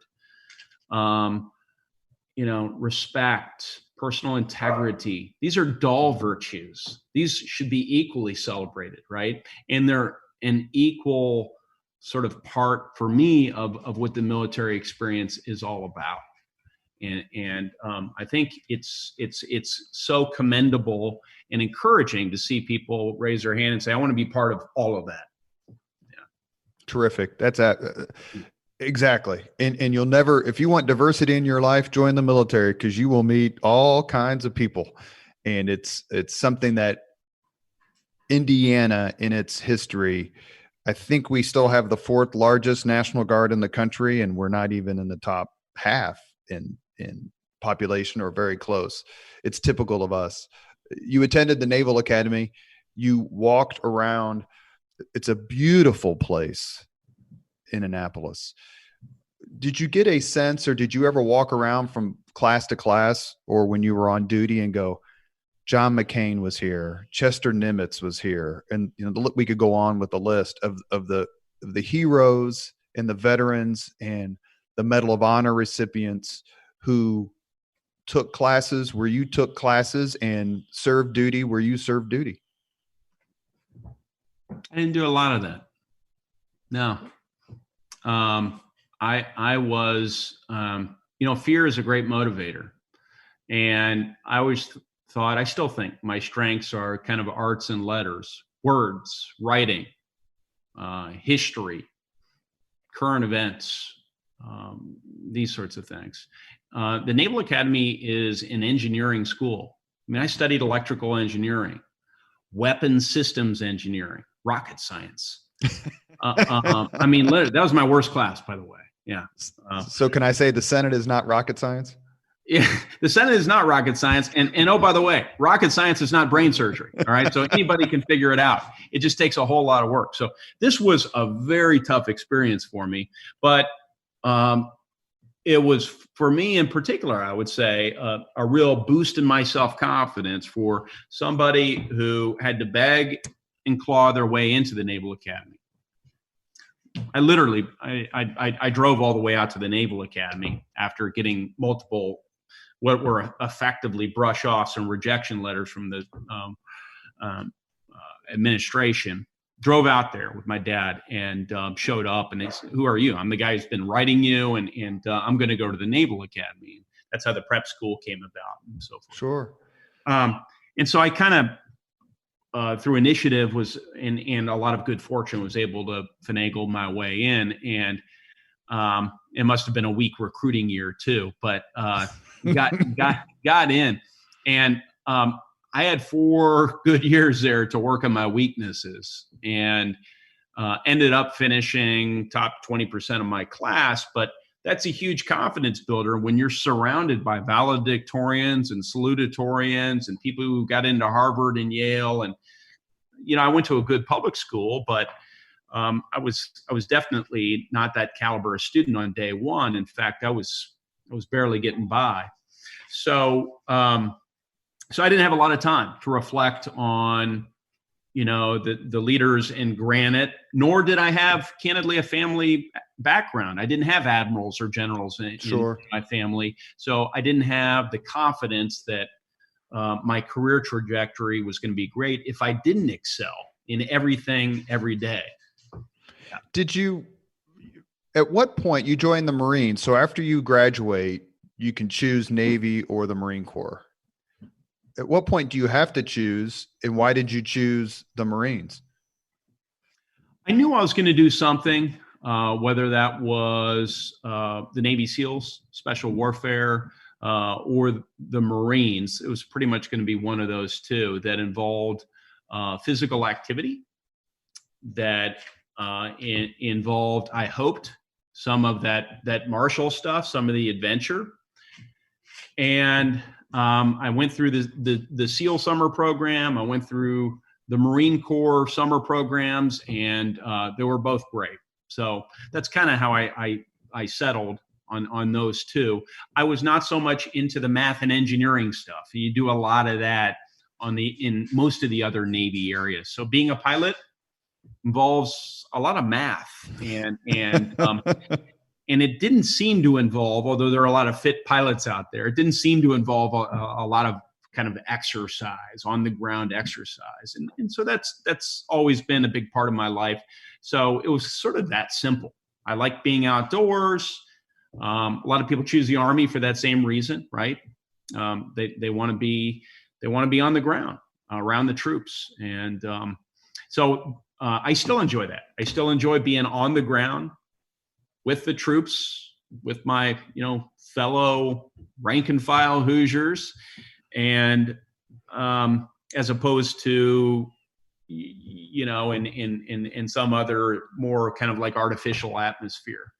Respect, personal integrity. These are dull virtues. These should be equally celebrated, right? And they're an equal sort of part for me of what the military experience is all about. And I think it's so commendable and encouraging to see people raise their hand and say, I want to be part of all of that. Yeah. Terrific. That's exactly. And you'll never, if you want diversity in your life, join the military, because you will meet all kinds of people. And it's something that Indiana, in its history, I think we still have the 4th largest National Guard in the country, and we're not even in the top half in population, or very close. It's typical of us. You attended the Naval Academy. You walked around. It's a beautiful place in Annapolis. Did you get a sense, or did you ever walk around from class to class, or when you were on duty, and go, John McCain was here, Chester Nimitz was here, and we could go on with the list of the heroes and the veterans and the Medal of Honor recipients who took classes where you took classes and served duty where you served duty? I didn't do a lot of that. No. I was, fear is a great motivator. And I always thought, I still think my strengths are kind of arts and letters, words, writing, history, current events, these sorts of things. The Naval Academy is an engineering school. I mean, I studied electrical engineering, weapons systems engineering, rocket science. That was my worst class, by the way. Yeah. So can I say the Senate is not rocket science? Yeah, the Senate is not rocket science. And oh, by the way, rocket science is not brain surgery. All right. So anybody can figure it out. It just takes a whole lot of work. So this was a very tough experience for me. But it was, for me in particular, I would say, a real boost in my self-confidence for somebody who had to beg and claw their way into the Naval Academy. I drove all the way out to the Naval Academy after getting multiple, what were effectively brush-offs and rejection letters from the administration. Drove out there with my dad and showed up, and they said, "Who are you?" "I'm the guy who's been writing you, and I'm going to go to the Naval Academy." That's how the prep school came about, and so forth. Sure. And so I kind of, through initiative, and a lot of good fortune, was able to finagle my way in. And it must have been a weak recruiting year too, but got in. And I had 4 good years there to work on my weaknesses, and ended up finishing top 20% of my class. But that's a huge confidence builder when you're surrounded by valedictorians and salutatorians and people who got into Harvard and Yale. And, I went to a good public school, but I was definitely not that caliber of student on day one. In fact, I was barely getting by. So I didn't have a lot of time to reflect on, the leaders in Granite, nor did I have, candidly, a family background. I didn't have admirals or generals in my family. So I didn't have the confidence that my career trajectory was going to be great if I didn't excel in everything every day. Yeah. Did you, at what point you joined the Marines? So after you graduate, you can choose Navy or the Marine Corps. At what point do you have to choose, and why did you choose the Marines? I knew I was going to do something, whether that was the Navy SEALs, Special Warfare, or the Marines. It was pretty much going to be one of those two that involved physical activity, that involved, I hoped, some of that martial stuff, some of the adventure. And I went through the SEAL summer program. I went through the Marine Corps summer programs, and they were both great. So that's kind of how I settled on those two. I was not so much into the math and engineering stuff. You do a lot of that in most of the other Navy areas. So being a pilot involves a lot of math, and it didn't seem to involve, although there are a lot of fit pilots out there, it didn't seem to involve a lot of kind of exercise, on the ground exercise. And so that's always been a big part of my life. So it was sort of that simple. I like being outdoors. A lot of people choose the Army for that same reason, right? They want to be on the ground around the troops. And so I still enjoy that. I still enjoy being on the ground with the troops, with my, fellow rank and file Hoosiers, and as opposed to, in some other more kind of like artificial atmosphere.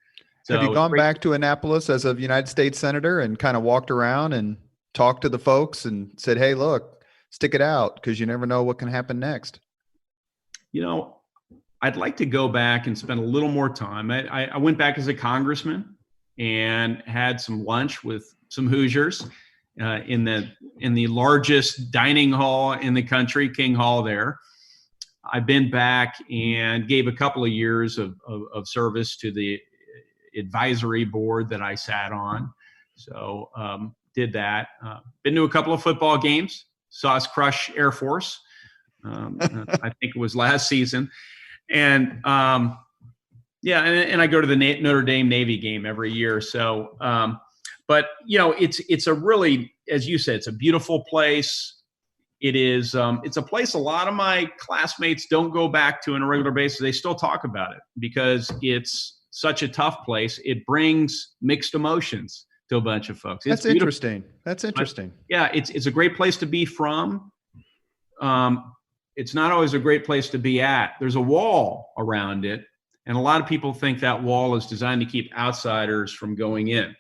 So have you gone back to Annapolis as a United States Senator and kind of walked around and talked to the folks and said, hey, look, stick it out, because you never know what can happen next? I'd like to go back and spend a little more time. I went back as a congressman and had some lunch with some Hoosiers in the largest dining hall in the country, King Hall there. I've been back and gave a couple of years of service to the advisory board that I sat on. So did that. Been to a couple of football games, saw us crush Air Force. I think it was last season. And and I go to the Notre Dame Navy game every year. So, but it's a really, as you said, it's a beautiful place. It is, it's a place a lot of my classmates don't go back to on a regular basis. They still talk about it because it's such a tough place. It brings mixed emotions to a bunch of folks. That's interesting. That's interesting. But, yeah, it's a great place to be from. It's not always a great place to be at. There's a wall around it, and a lot of people think that wall is designed to keep outsiders from going in.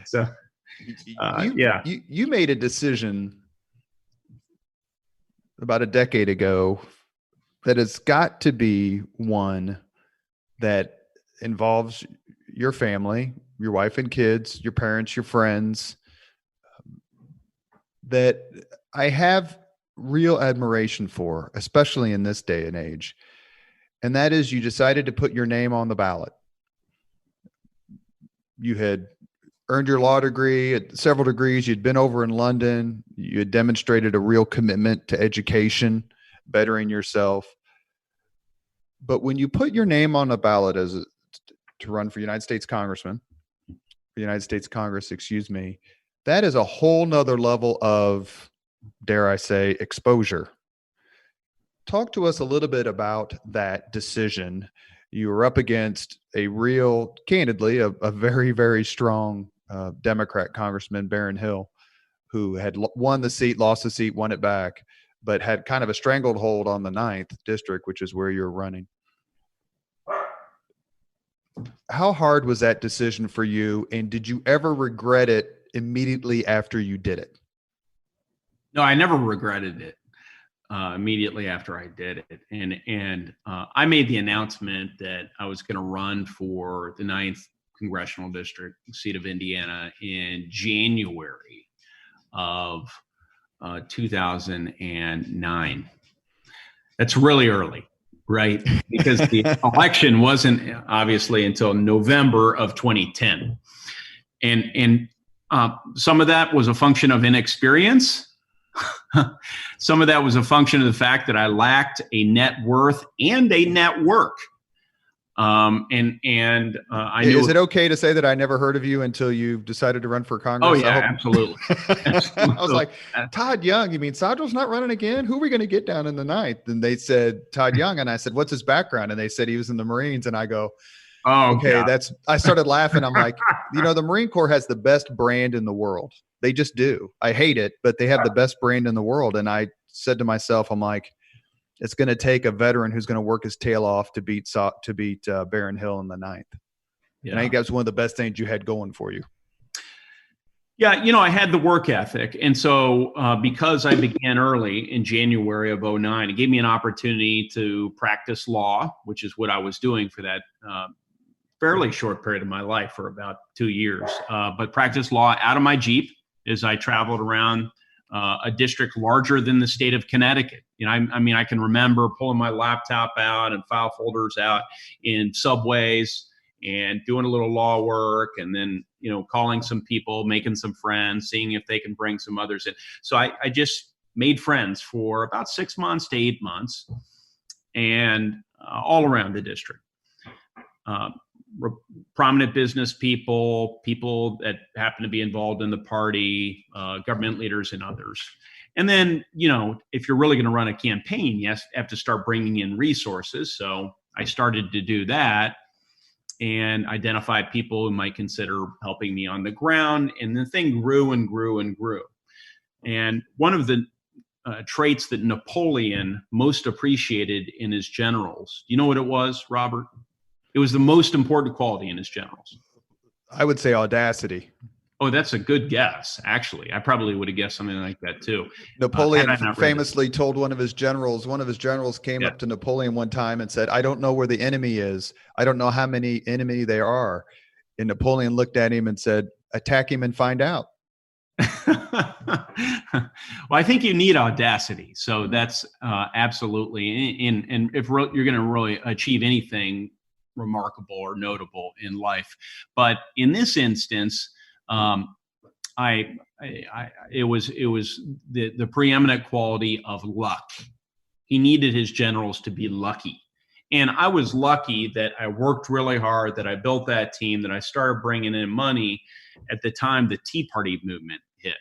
So, you made a decision about a decade ago that has got to be one that involves your family, your wife and kids, your parents, your friends, that I have real admiration for, especially in this day and age. And that is, you decided to put your name on the ballot. You had earned your law degree, several degrees. You'd been over in London. You had demonstrated a real commitment to education, bettering yourself. But when you put your name on the ballot to run for United States Congress, that is a whole nother level of, dare I say, exposure. Talk to us a little bit about that decision. You were up against a real, candidly, a very, very strong Democrat Congressman, Barron Hill, who had won the seat, lost the seat, won it back, but had kind of a strangled hold on the 9th district, which is where you're running. How hard was that decision for you? And did you ever regret it immediately after you did it? No, I never regretted it immediately after I did it. And I made the announcement that I was going to run for the 9th congressional district seat of Indiana in January of 2009. That's really early, right? Because the election wasn't obviously until November of 2010. And some of that was a function of inexperience. Some of that was a function of the fact that I lacked a net worth and a network. I knew. Is it okay to say that I never heard of you until you decided to run for Congress? Oh yeah, absolutely. I was like, Todd Young. You mean Sadrel's not running again? Who are we going to get down in the 9th? And they said Todd Young, and I said, what's his background? And they said he was in the Marines, and I go, oh, okay, I started laughing. I'm like, the Marine Corps has the best brand in the world. They just do. I hate it, but they have the best brand in the world. And I said to myself, I'm like, it's going to take a veteran who's going to work his tail off to beat Barron Hill in the 9th. And I think that's one of the best things you had going for you. Yeah, I had the work ethic. And so because I began early in January of 2009, it gave me an opportunity to practice law, which is what I was doing for that fairly short period of my life, for about 2 years. But practice law out of my Jeep as I traveled around a district larger than the state of Connecticut. I can remember pulling my laptop out and file folders out in subways and doing a little law work, and then, calling some people, making some friends, seeing if they can bring some others in. So I just made friends for about 6 months to 8 months, and all around the district. Prominent business people that happen to be involved in the party, government leaders, and others. And then, if you're really going to run a campaign, you have to start bringing in resources. So I started to do that and identify people who might consider helping me on the ground. And the thing grew and grew and grew. And one of the traits that Napoleon most appreciated in his generals, you know what it was, Robert? It was the most important quality in his generals. I would say audacity. Oh, that's a good guess. Actually, I probably would have guessed something like that too. Napoleon famously told one of his generals came up to Napoleon one time and said, "I don't know where the enemy is. I don't know how many enemy there are." And Napoleon looked at him and said, "Attack him and find out." Well, I think you need audacity. So that's absolutely, and if you're going to really achieve anything remarkable or notable in life. But in this instance, it was the preeminent quality of luck. He needed his generals to be lucky. And I was lucky that I worked really hard, that I built that team, that I started bringing in money at the time the Tea Party movement hit,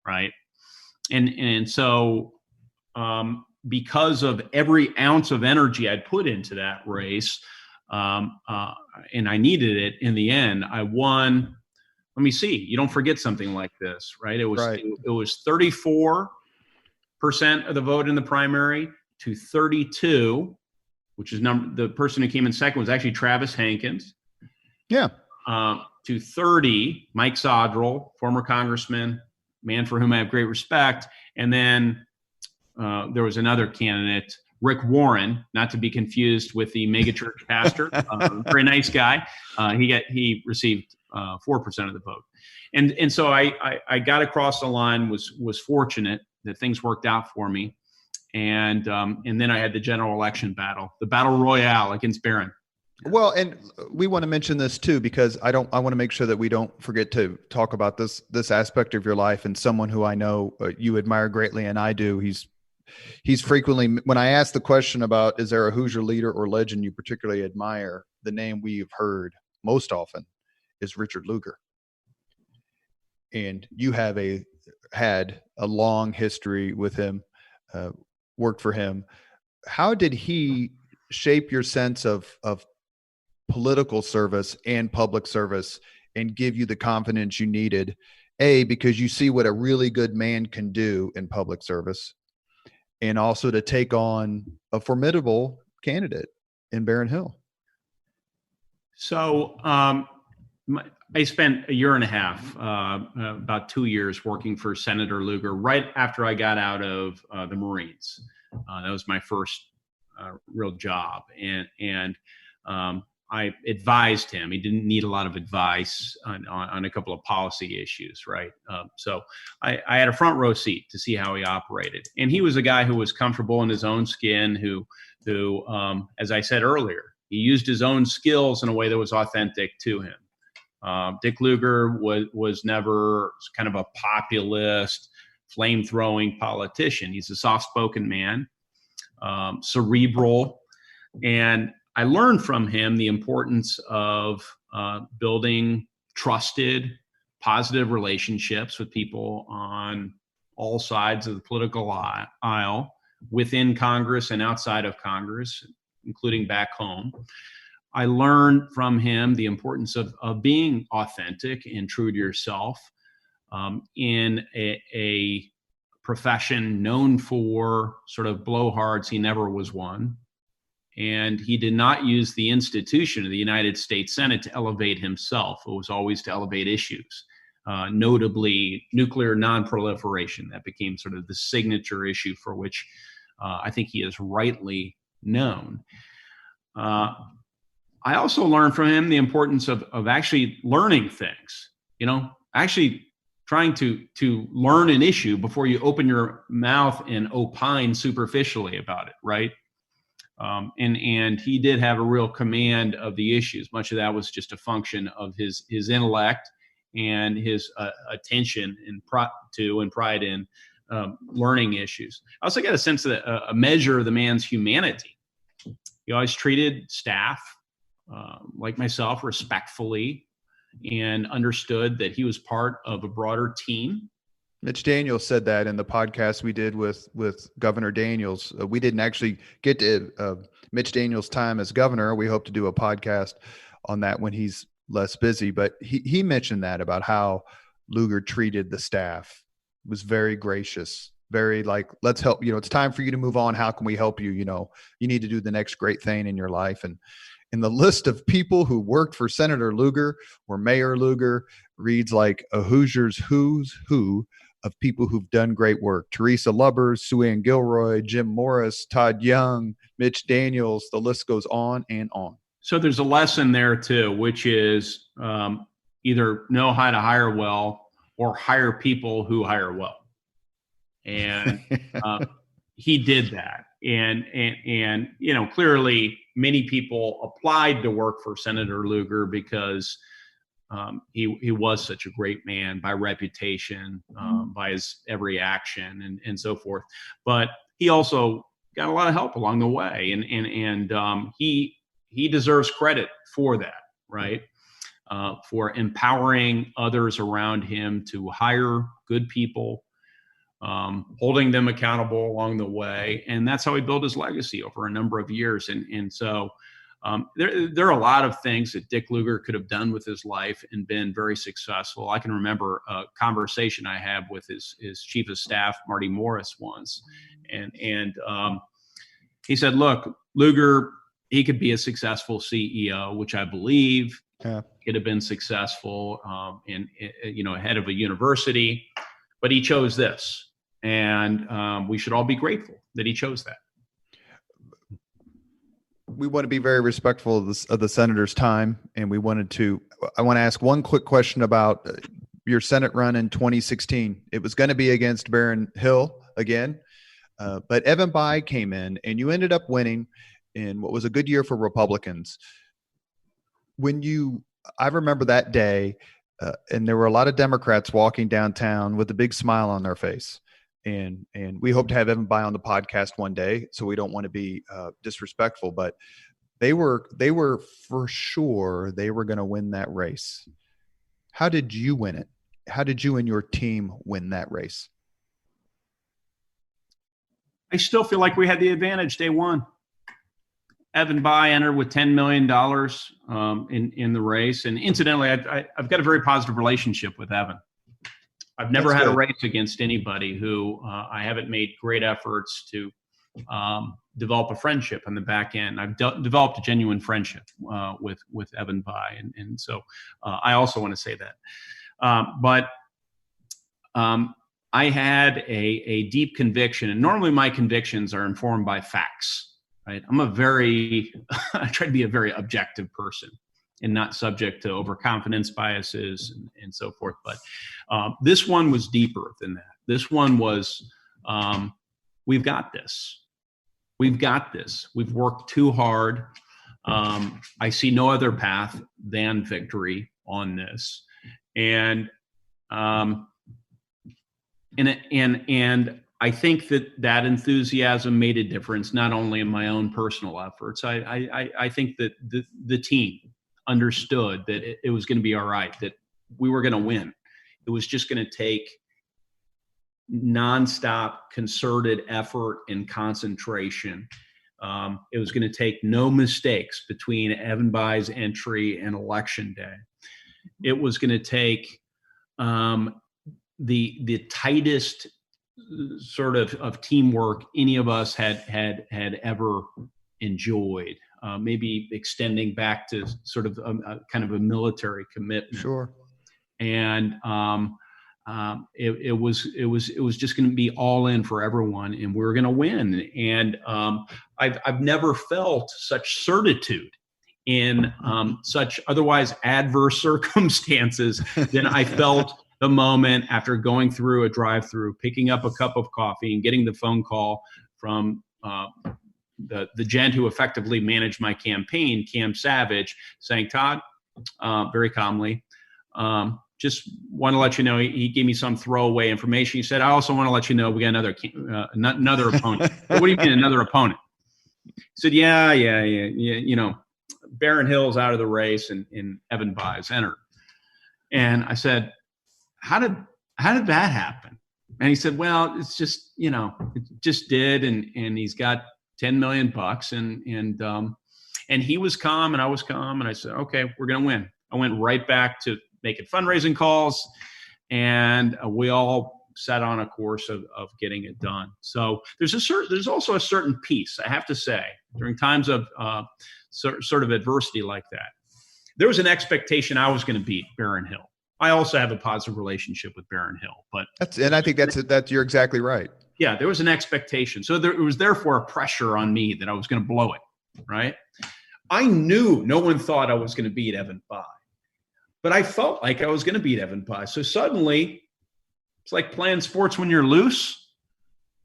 right? And so because of every ounce of energy I'd put into that race, and I needed it in the end, I won. Let me see. You don't forget something like this, right? It was 34% of the vote in the primary to 32, which is the person who came in second was actually Travis Hankins. Yeah. To 30, Mike Sodrell, former congressman, man for whom I have great respect. And then there was another candidate, Rick Warren, not to be confused with the megachurch pastor, very nice guy. He received 4% of the vote, and so I got across the line. Was fortunate that things worked out for me, and then I had the general election battle, the battle royale against Barron. Well, and we want to mention this too, because I want to make sure that we don't forget to talk about this aspect of your life, and someone who I know you admire greatly, and I do. He's frequently, when I ask the question about, is there a Hoosier leader or legend you particularly admire, the name we've heard most often is Richard Lugar. And you have had a long history with him, worked for him. How did he shape your sense of political service and public service and give you the confidence you needed, because you see what a really good man can do in public service, and also to take on a formidable candidate in Barron Hill? So I spent a year and a half, about 2 years, working for Senator Lugar right after I got out of the Marines. That was my first real job. And I advised him. He didn't need a lot of advice on a couple of policy issues, right? So I had a front row seat to see how he operated. And he was a guy who was comfortable in his own skin, who as I said earlier, he used his own skills in a way that was authentic to him. Dick Lugar was never kind of a populist, flame-throwing politician. He's a soft-spoken man, cerebral, and I learned from him the importance of building trusted, positive relationships with people on all sides of the political aisle, within Congress and outside of Congress, including back home. I learned from him the importance of being authentic and true to yourself in a profession known for sort of blowhards. He never was one. And he did not use the institution of the United States Senate to elevate himself. It was always to elevate issues, notably nuclear nonproliferation. That became sort of the signature issue for which I think he is rightly known. I also learned from him the importance of actually learning things, actually trying to learn an issue before you open your mouth and opine superficially about it, right? And he did have a real command of the issues. Much of that was just a function of his intellect and his attention and pride in learning issues. I also got a sense that a measure of the man's humanity. He always treated staff like myself respectfully and understood that he was part of a broader team. Mitch Daniels said that in the podcast we did with Governor Daniels. We didn't actually get to Mitch Daniels' time as governor. We hope to do a podcast on that when he's less busy. But he mentioned that about how Lugar treated the staff. It was very gracious, very like, let's help. It's time for you to move on. How can we help you? You need to do the next great thing in your life. And in the list of people who worked for Senator Lugar or Mayor Lugar reads like a Hoosiers who's who of people who've done great work. Teresa Lubbers, Sue Ann Gilroy, Jim Morris, Todd Young, Mitch Daniels, the list goes on and on. So there's a lesson there too, which is either know how to hire well or hire people who hire well. And he did that. And clearly many people applied to work for Senator Lugar because he was such a great man by reputation, by his every action and so forth. But he also got a lot of help along the way. And he deserves credit for that, right? For empowering others around him to hire good people, holding them accountable along the way. And that's how he built his legacy over a number of years. And so there are a lot of things that Dick Lugar could have done with his life and been very successful. I can remember a conversation I had with his chief of staff, Marty Morris, once. And he said, look, Lugar, he could be a successful CEO, which I believe. Yeah. Could have been successful head of a university, but he chose this. And we should all be grateful that he chose that. We want to be very respectful of the senator's time. And I want to ask one quick question about your Senate run in 2016. It was going to be against Barron Hill again, but Evan Bayh came in and you ended up winning in what was a good year for Republicans. I remember that day, and there were a lot of Democrats walking downtown with a big smile on their face. And we hope to have Evan Bayh on the podcast one day, so we don't want to be disrespectful, but they were for sure they were going to win that race. How did you win it? How did you and your team win that race? I still feel like we had the advantage day one. Evan Bayh entered with $10 million in the race. And incidentally, I've got a very positive relationship with Evan. I've never had a race against anybody who I haven't made great efforts to develop a friendship on the back end. I've developed a genuine friendship with Evan Bayh. And so I also want to say that. But I had a deep conviction, and normally my convictions are informed by facts. Right? I try to be a very objective person and not subject to overconfidence biases and so forth. But this one was deeper than that. This one was, we've got this. We've got this. We've worked too hard. I see no other path than victory on this. And I think that enthusiasm made a difference, not only in my own personal efforts. I think that the team understood that it was going to be all right, that we were going to win. It was just going to take nonstop concerted effort and concentration. It was going to take no mistakes between Evan Bayh's entry and Election Day. It was going to take the tightest sort of teamwork any of us had ever enjoyed, maybe extending back to sort of a kind of a military commitment. Sure. And it was just going to be all in for everyone, and we were going to win. And I've never felt such certitude in such otherwise adverse circumstances than I felt the moment after going through a drive-through, picking up a cup of coffee, and getting the phone call from the gent who effectively managed my campaign, Cam Savage, saying, "Todd," very calmly, "just want to let you know," he gave me some throwaway information. He said, "I also want to let you know we got another opponent." "What do you mean another opponent?" He said, yeah. You know, Barron Hill's out of the race, and Evan Bayh's entered. And I said, how did that happen? And he said, "Well, it's just, you know, it just did. And he's got $10 million and he was calm and I was calm. And I said, okay, we're going to win. I went right back to making fundraising calls, and we all set on a course of getting it done. So there's also a certain peace, I have to say, during times of sort of adversity like that. There was an expectation I was going to beat Barron Hill. I also have a positive relationship with Barron Hill, but I think that's you're exactly right. Yeah, there was an expectation. So there was therefore a pressure on me that I was going to blow it, right? I knew no one thought I was going to beat Evan Bayh, but I felt like I was going to beat Evan Bayh. So suddenly, it's like playing sports when you're loose,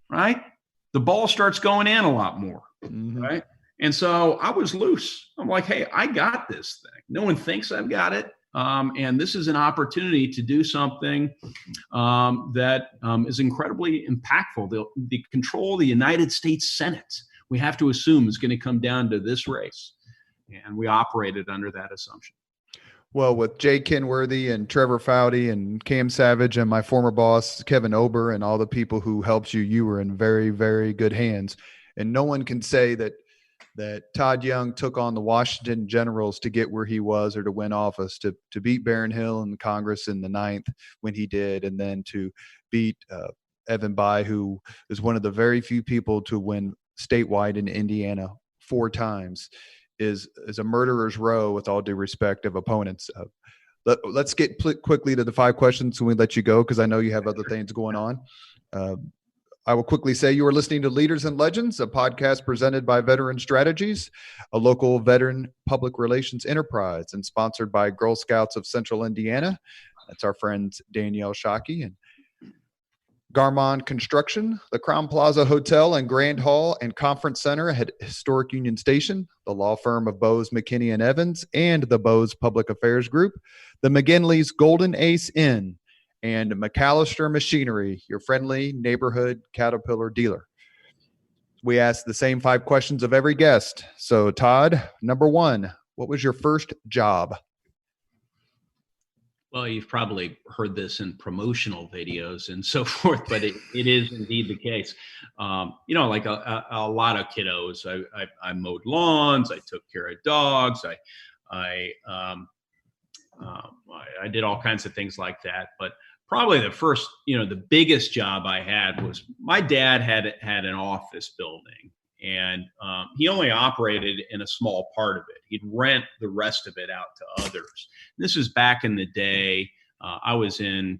right? The ball starts going in a lot more, right? And so I was loose. I'm like, hey, I got this thing. No one thinks I've got it. And this is an opportunity to do something that is incredibly impactful. The control of the United States Senate, we have to assume, is going to come down to this race. And we operated under that assumption. Well, with Jay Kenworthy and Trevor Foudy and Cam Savage and my former boss, Kevin Ober, and all the people who helped you, you were in very, very good hands. And no one can say that Todd Young took on the Washington Generals to get where he was or to win office, to beat Barron Hill in Congress in the 9th when he did, and then to beat Evan Bayh, who is one of the very few people to win statewide in Indiana 4 times, is a murderer's row, with all due respect of opponents. Let's get quickly to the 5 questions when we let you go, because I know you have other things going on. I will quickly say you are listening to Leaders and Legends, a podcast presented by Veteran Strategies, a local veteran public relations enterprise, and sponsored by Girl Scouts of Central Indiana. That's our friends Danielle Shockey and Garmon Construction, the Crown Plaza Hotel and Grand Hall and Conference Center at Historic Union Station, the law firm of Bose, McKinney & Evans, and the Bose Public Affairs Group, the McGinley's Golden Ace Inn, and McAllister Machinery, your friendly neighborhood Caterpillar dealer. We ask the same 5 questions of every guest. So, Todd, number 1, what was your first job? Well, you've probably heard this in promotional videos and so forth, but it is indeed the case. You know, like a lot of kiddos, I mowed lawns, I took care of dogs, I did all kinds of things like that. But probably the first, the biggest job I had was my dad had an office building, and he only operated in a small part of it. He'd rent the rest of it out to others. This is back in the day. I was in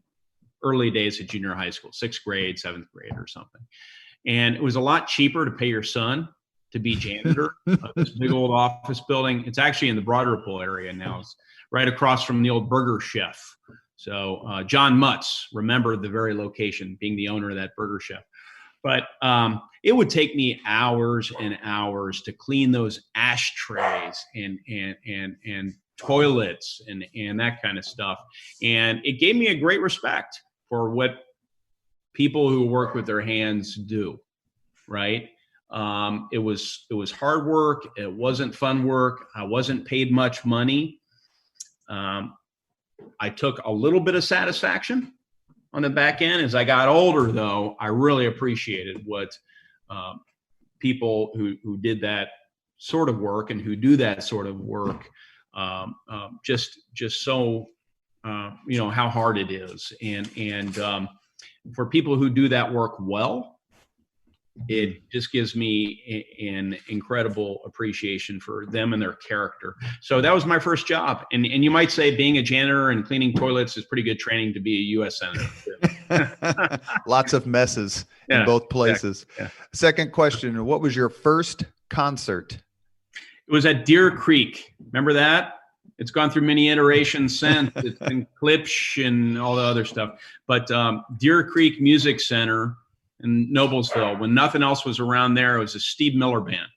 early days of junior high school, 6th grade, 7th grade or something. And it was a lot cheaper to pay your son to be janitor of this big old office building. It's actually in the Broad Ripple area now. It's right across from the old Burger Chef. So John Mutz, remember the very location, being the owner of that Burger Chef. But it would take me hours and hours to clean those ashtrays and toilets and that kind of stuff. And it gave me a great respect for what people who work with their hands do, right? It was hard work. It wasn't fun work. I wasn't paid much money. I took a little bit of satisfaction on the back end. As I got older, though, I really appreciated what people who did that sort of work and who do that sort of work just so how hard it is, and for people who do that work well, it just gives me an incredible appreciation for them and their character. So that was my first job. And you might say being a janitor and cleaning toilets is pretty good training to be a U.S. Senator. Lots of messes in both places. Yeah. Second question, what was your first concert? It was at Deer Creek. Remember that? It's gone through many iterations since. It's been Klipsch and all the other stuff. But Deer Creek Music Center in Noblesville, when nothing else was around there, it was a Steve Miller band.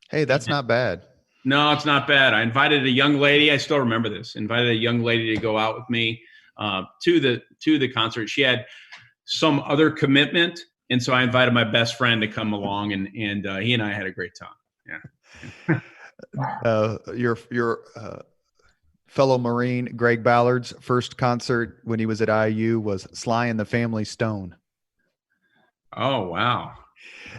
Hey, that's not bad. No, it's not bad. I invited a young lady. I still remember this. Invited a young lady to go out with me to the concert. She had some other commitment, and so I invited my best friend to come along, and he and I had a great time. Yeah. Your fellow Marine Greg Ballard's first concert when he was at IU was Sly and the Family Stone. Oh, wow.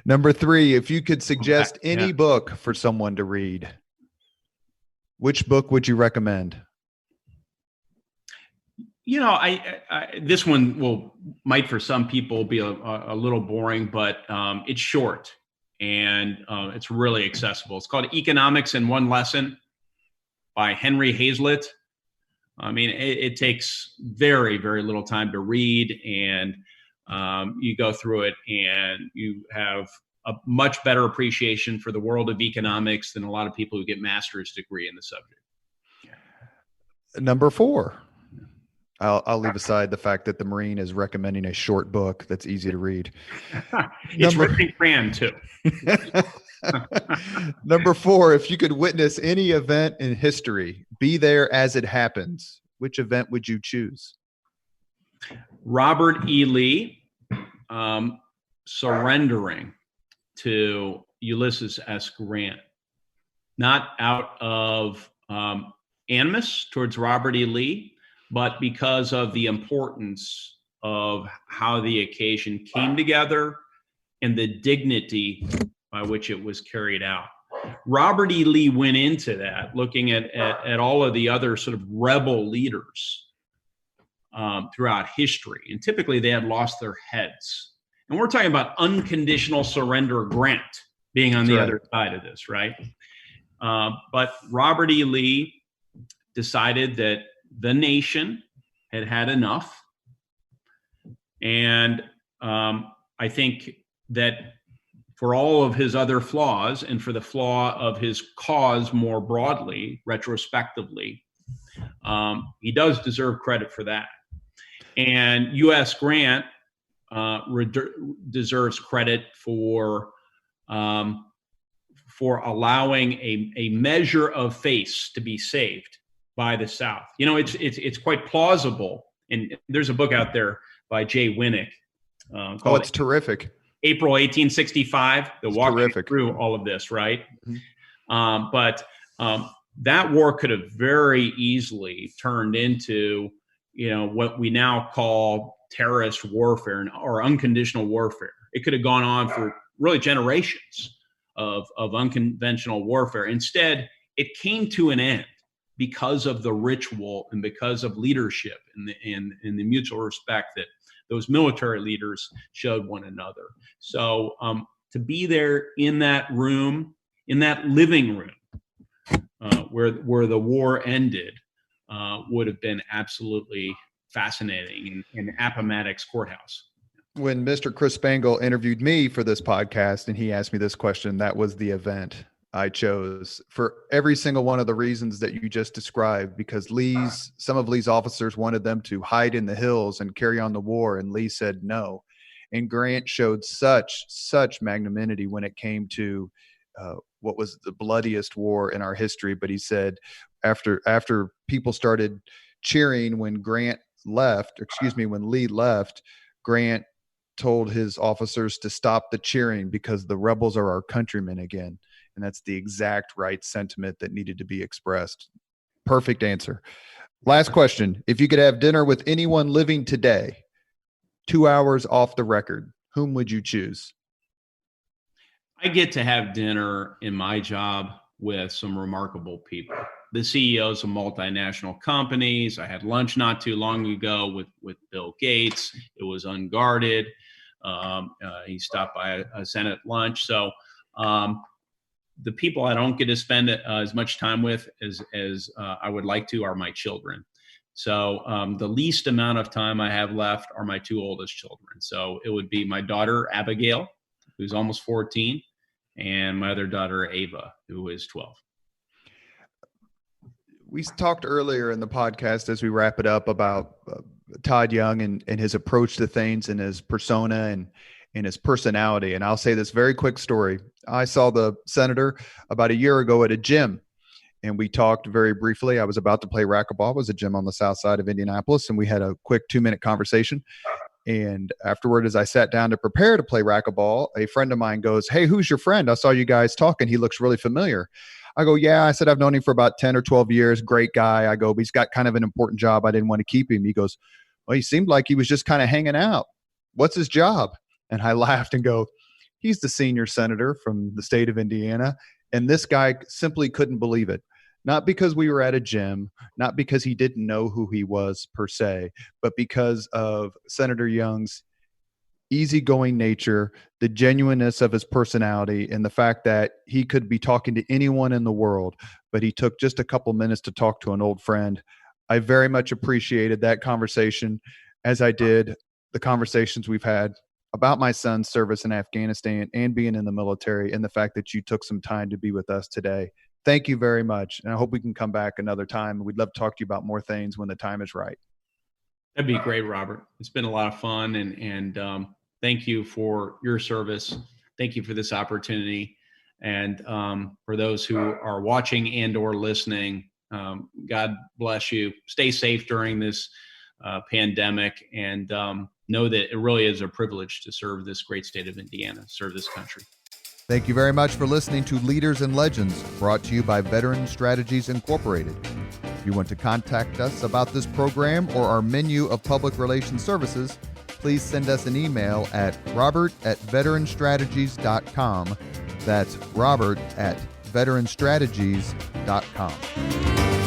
Number 3, if you could suggest any book for someone to read, which book would you recommend? You know, this one might for some people be a little boring, but it's short and it's really accessible. It's called Economics in One Lesson by Henry Hazlitt. I mean, it takes very, very little time to read, and you go through it and you have a much better appreciation for the world of economics than a lot of people who get master's degree in the subject. Number 4. I'll leave aside the fact that the Marine is recommending a short book that's easy to read. It's written in crayon too. Number 4, if you could witness any event in history, be there as it happens, which event would you choose? Robert E. Lee surrendering to Ulysses S. Grant, not out of animus towards Robert E. Lee, but because of the importance of how the occasion came together and the dignity by which it was carried out. Robert E. Lee went into that looking at all of the other sort of rebel leaders throughout history. And typically they had lost their heads. And we're talking about unconditional surrender Grant being on the other side of this, right? But Robert E. Lee decided that the nation had had enough. And I think that for all of his other flaws and for the flaw of his cause more broadly, retrospectively, he does deserve credit for that. And U.S. Grant deserves credit for allowing a measure of face to be saved by the South. You know, it's quite plausible. And there's a book out there by Jay Winnick. It's terrific. April 1865. The walking terrific. Through all of this, right? Mm-hmm. But that war could have very easily turned into, you know, what we now call terrorist warfare or unconditional warfare. It could have gone on for really generations of unconventional warfare. Instead, it came to an end because of the ritual and because of leadership and the mutual respect that those military leaders showed one another. So to be there in that room, in that living room where the war ended, would have been absolutely fascinating in Appomattox Courthouse. When Mr. Chris Spangle interviewed me for this podcast and he asked me this question, that was the event I chose for every single one of the reasons that you just described, because some of Lee's officers wanted them to hide in the hills and carry on the war, and Lee said no. And Grant showed such magnanimity when it came to what was the bloodiest war in our history. But he said after people started cheering when when Lee left, Grant told his officers to stop the cheering because the rebels are our countrymen again. And that's the exact right sentiment that needed to be expressed. Perfect answer. Last question. If you could have dinner with anyone living today, 2 hours off the record, whom would you choose? I get to have dinner in my job with some remarkable people. The CEOs of multinational companies. I had lunch not too long ago with Bill Gates. It was unguarded. He stopped by a Senate lunch. So the people I don't get to spend as much time with as I would like to are my children. So the least amount of time I have left are my two oldest children. So it would be my daughter, Abigail, who's almost 14, and my other daughter, Ava, who is 12. We talked earlier in the podcast as we wrap it up about Todd Young and his approach to things and his persona and his personality. And I'll say this very quick story. I saw the senator about a year ago at a gym, and we talked very briefly. I was about to play racquetball. It was a gym on the south side of Indianapolis, and we had a quick 2-minute conversation. And afterward, as I sat down to prepare to play racquetball, a friend of mine goes, "Hey, who's your friend? I saw you guys talking. He looks really familiar." I go, "Yeah." I said, "I've known him for about 10 or 12 years. Great guy." I go, "But he's got kind of an important job. I didn't want to keep him." He goes, "Well, he seemed like he was just kind of hanging out. What's his job?" And I laughed and go, "He's the senior senator from the state of Indiana." And this guy simply couldn't believe it. Not because we were at a gym, not because he didn't know who he was per se, but because of Senator Young's easygoing nature, the genuineness of his personality, and the fact that he could be talking to anyone in the world, but he took just a couple minutes to talk to an old friend. I very much appreciated that conversation, as I did the conversations we've had about my son's service in Afghanistan and being in the military, and the fact that you took some time to be with us today. Thank you very much. And I hope we can come back another time. We'd love to talk to you about more things when the time is right. That'd be great, Robert. It's been a lot of fun, and thank you for your service. Thank you for this opportunity. And for those who are watching and or listening, God bless you. Stay safe during this pandemic, and know that it really is a privilege to serve this great state of Indiana, serve this country. Thank you very much for listening to Leaders and Legends, brought to you by Veteran Strategies Incorporated. If you want to contact us about this program or our menu of public relations services, please send us an email at robert@veteranstrategies.com. That's robert@veteranstrategies.com.